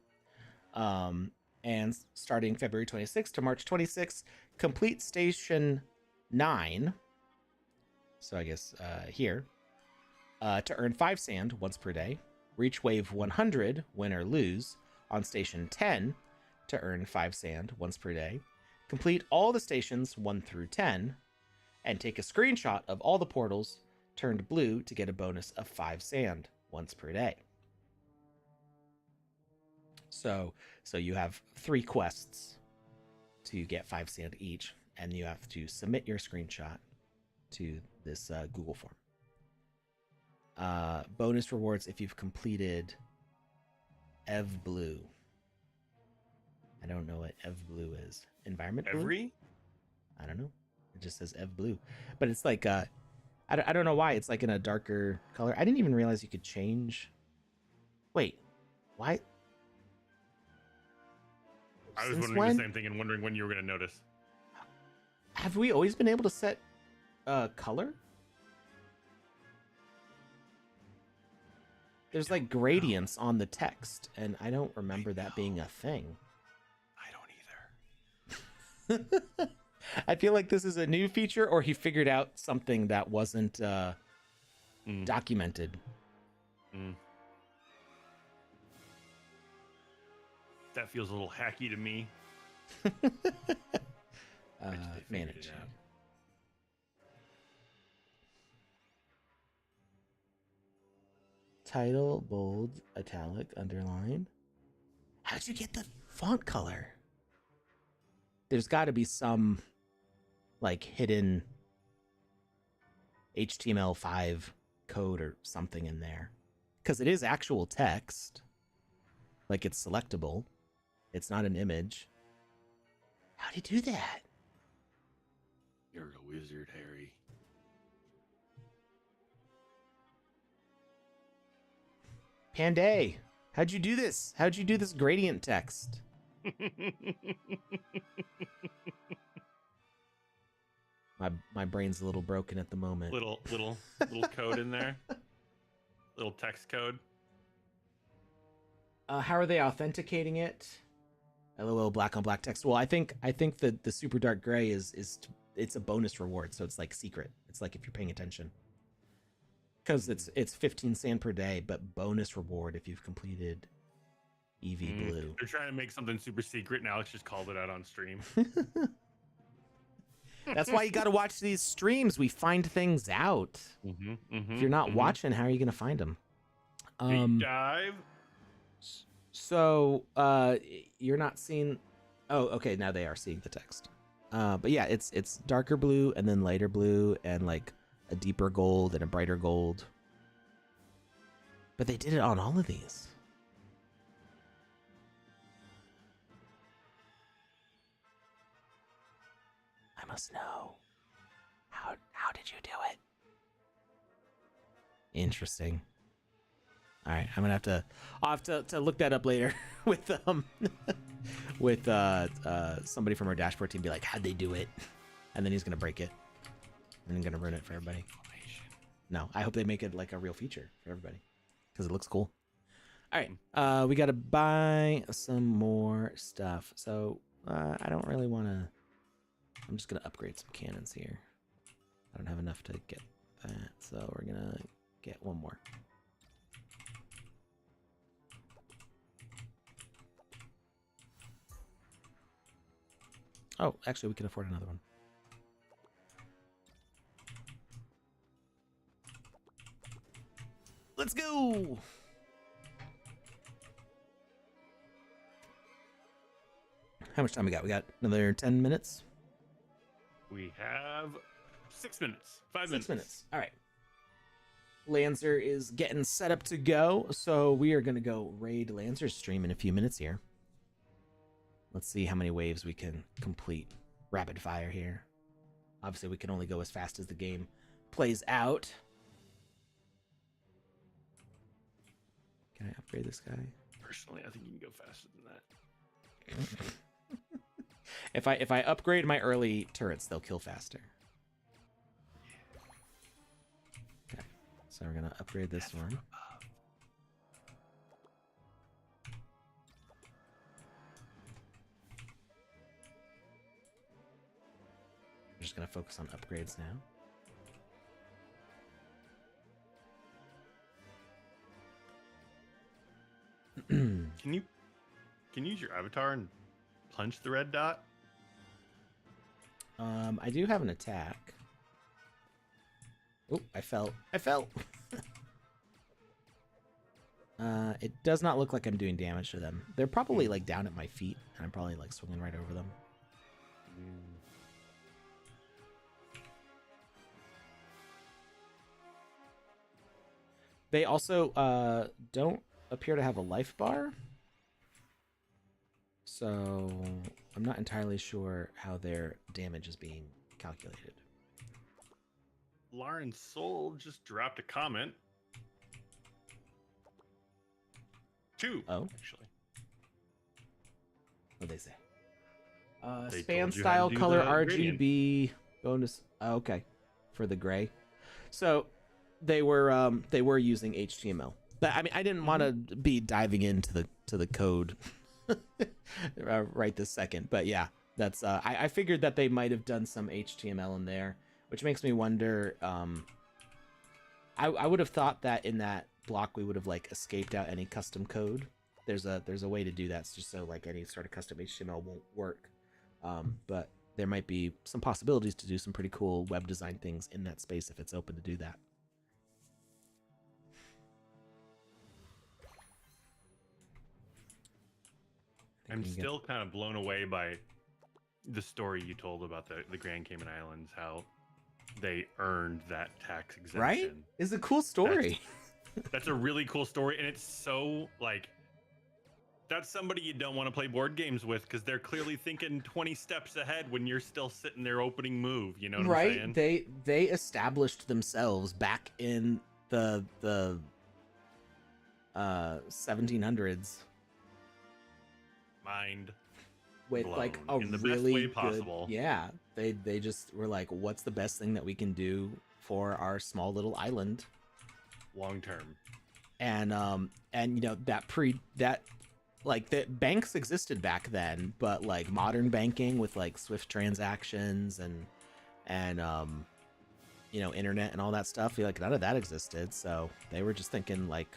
And starting February 26th to March 26th, complete Station 9. So I guess here. To earn 5 sand once per day. Reach wave 100, win or lose, on Station 10 to earn 5 sand once per day. Complete all the stations 1 through 10, and take a screenshot of all the portals turned blue to get a bonus of 5 sand once per day. So you have 3 quests to get 5 sand each, and you have to submit your screenshot to this Google form. Bonus rewards if you've completed Ev Blue. I don't know what Ev Blue is. Environment Blue? Every? I don't know. It just says Ev Blue. But it's like, I don't know why. It's like in a darker color. I didn't even realize you could change. Wait. Why? I was Since wondering when? the same thing and wondering when you were going to notice. Have we always been able to set color? There's like gradients on the text, and I don't remember that being a thing. I don't either. I feel like this is a new feature, or he figured out something that wasn't documented. That feels a little hacky to me. Manage. Title, bold, italic, underline. How'd you get the font color? There's got to be some like hidden HTML5 code or something in there, because it is actual text. Like, it's selectable. It's not an image. How'd you do that? You're a wizard, Harry. Panday, how'd you do this? How'd you do this gradient text? My brain's a little broken at the moment. Little code in there. Little text code. How are they authenticating it? LOL, black on black text. Well, I think that the super dark gray it's a bonus reward, so it's like secret. It's like if you're paying attention. Because it's 15 sand per day, but bonus reward if you've completed EV Blue. They're trying to make something super secret, and Alex just called it out on stream. That's why you got to watch these streams. We find things out. If you're not watching, how are you going to find them? Deep dive. So you're not seeing. Oh, okay. Now they are seeing the text. But yeah, it's darker blue and then lighter blue and like a deeper gold and a brighter gold. But they did it on all of these. I must know. How did you do it? Interesting. All right, I'll have to look that up later with somebody from our dashboard team. Be like, how'd they do it? And then he's gonna break it, and I'm gonna ruin it for everybody. No, I hope they make it like a real feature for everybody because it looks cool. All right, we gotta buy some more stuff. So I don't really want to. I'm just gonna upgrade some cannons here. I don't have enough to get that, so we're gonna get one more. Oh, actually, we can afford another one. Let's go. How much time we got? We got another 10 minutes. We have 6 minutes. 5 minutes. 6 minutes. All right. Lancer is getting set up to go, so we are going to go raid Lancer's stream in a few minutes here. Let's see how many waves we can complete rapid fire here. Obviously, we can only go as fast as the game plays out. Can I upgrade this guy? Personally, I think you can go faster than that. If I upgrade my early turrets, they'll kill faster. Okay, so we're gonna upgrade this one. I'm just gonna focus on upgrades now. Can you use your avatar and punch the red dot? I do have an attack. Oh, I fell. It does not look like I'm doing damage to them. They're probably like down at my feet, and I'm probably like swinging right over them. They also don't appear to have a life bar. So I'm not entirely sure how their damage is being calculated. Lauren Soul just dropped a comment. 2. Oh. Actually. What'd they say? They Span told you how to style do color the RGB bonus. Oh, okay. For the gray. So they were using HTML. But I mean, I didn't want to be diving into the code right this second. But yeah, that's I figured that they might have done some HTML in there, which makes me wonder. I would have thought that in that block we would have like escaped out any custom code. There's a way to do that, just so like any sort of custom HTML won't work. But there might be some possibilities to do some pretty cool web design things in that space if it's open to do that. I'm still kind of blown away by the story you told about the Grand Cayman Islands, how they earned that tax exemption. Right? It's a cool story. That's a really cool story, and it's so like that's somebody you don't want to play board games with because they're clearly thinking 20 steps ahead when you're still sitting there opening move. You know what I'm saying? They established themselves back in the 1700s. Mind with blown. like a in the really best way good, possible. yeah. They just were like, what's the best thing that we can do for our small little island long term? And you know that like the banks existed back then, but like modern banking with like Swift transactions and you know, internet and all that stuff, like none of that existed. So they were just thinking like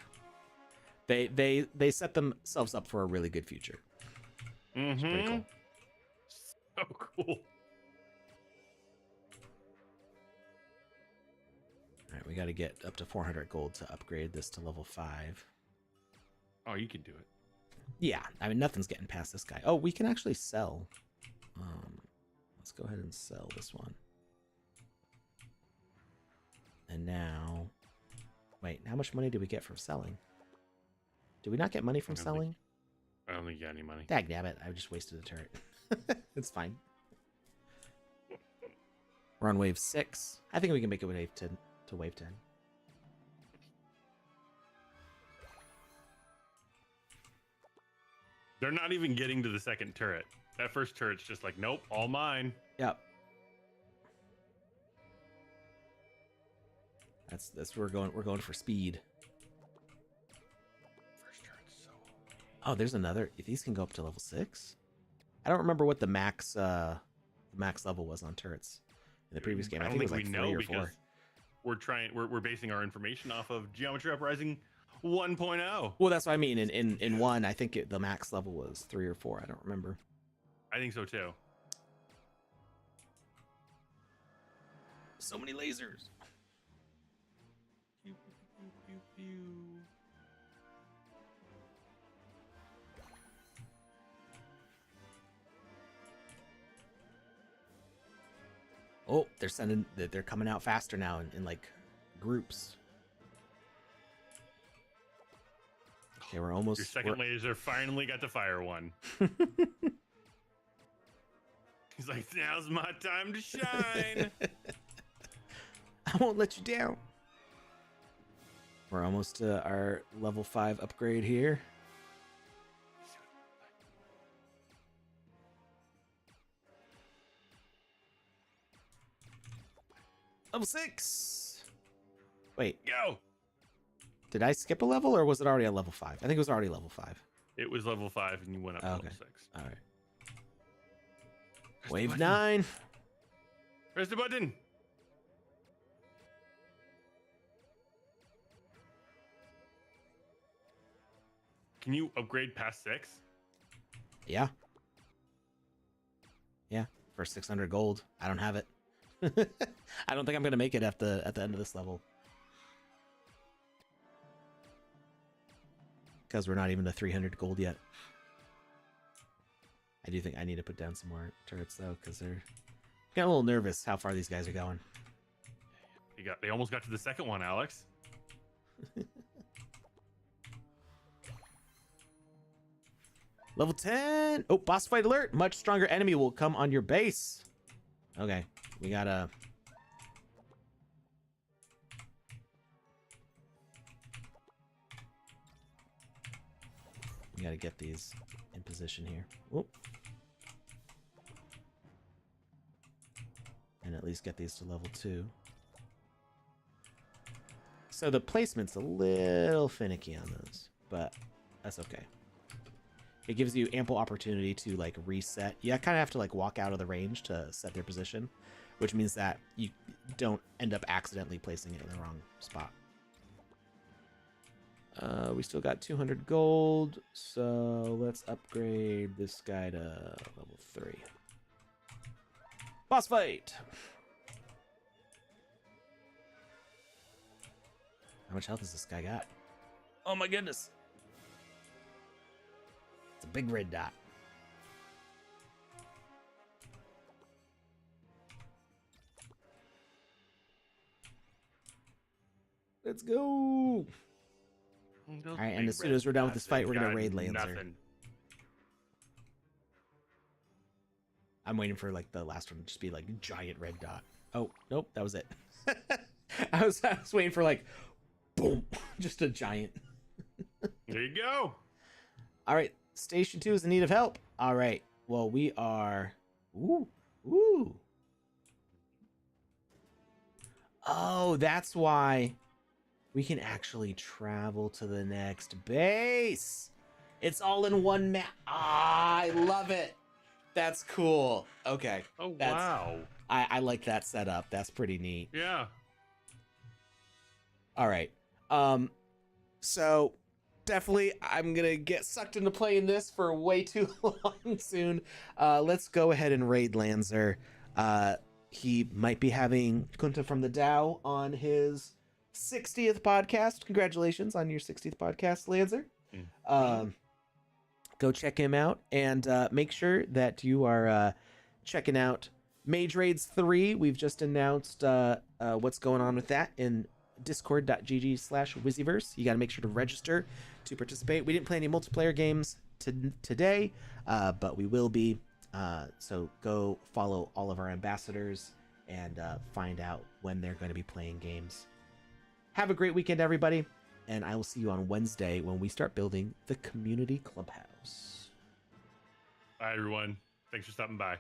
they set themselves up for a really good future. It's pretty cool. So cool. All right, we got to get up to 400 gold to upgrade this to level 5. Oh, you can do it. Yeah, I mean, nothing's getting past this guy. Oh, we can actually sell. Let's go ahead and sell this one. And now, wait, how much money did we get from selling? Did we not get money from selling? I don't think you got any money. Dagnabbit, I just wasted a turret. It's fine. We're on wave 6. I think we can make it wave 10 to wave 10. They're not even getting to the second turret. That first turret's just like, nope, all mine. Yep. That's we're going for speed. First turret's so OP. Oh, there's another. If these can go up to level 6. I don't remember what the max level was on turrets in the previous game. I think it was like 3 or 4. We're basing our information off of Geometry Uprising 1.0. Well, that's what I mean. In 1, I think the max level was 3 or 4. I don't remember. I think so too. So many lasers. pew, pew. Oh, they're coming out faster now in like groups. Okay, we're almost. Your second laser finally got to fire one. He's like, now's my time to shine. I won't let you down. We're almost to our level 5 upgrade here. Level 6. Wait, Go. did I skip a level or was it already at level 5? I think it was already level 5. It was level 5 and you went up to Okay. level 6. All right. Press the Wave button. 9. Press the button. Can you upgrade past 6? Yeah. Yeah, for 600 gold. I don't have it. I don't think I'm gonna make it at the end of this level. Because we're not even to 300 gold yet. I do think I need to put down some more turrets though, because they're getting a little nervous how far these guys are going. They almost got to the second one, Alex. Level 10. Oh, boss fight alert. Much stronger enemy will come on your base. Okay, we gotta. We gotta get these in position here. Whoop. And at least get these to level 2. So the placement's a little finicky on those, but that's okay. It gives you ample opportunity to like reset. You kind of have to like walk out of the range to set their position, which means that you don't end up accidentally placing it in the wrong spot. We still got 200 gold, so let's upgrade this guy to level 3. Boss fight! How much health has this guy got? Oh my goodness! It's a big red dot. Let's go! All right, and as soon as we're done with this fight, we're gonna raid Lancer. Nothing. I'm waiting for like the last one to just be like giant red dot. Oh nope, that was it. I was waiting for like, boom, just a giant. There you go. All right, Station 2 is in need of help. All right, well we are. Ooh. Oh, that's why. We can actually travel to the next base. It's all in one map. Ah, I love it. That's cool. Okay. Oh, That's, wow. I like that setup. That's pretty neat. Yeah. All right. So definitely I'm going to get sucked into playing this for way too long soon. Let's go ahead and raid Lancer. He might be having Kunta from the Dow on his 60th podcast. Congratulations on your 60th podcast, Lancer. Go check him out and make sure that you are checking out Mage Raids 3. We've just announced what's going on with that in discord.gg/Wizzyverse. You got to make sure to register to participate. We didn't play any multiplayer games today, but we will be. So go follow all of our ambassadors and find out when they're going to be playing games. Have a great weekend, everybody, and I will see you on Wednesday when we start building the community clubhouse. Bye, everyone. Thanks for stopping by.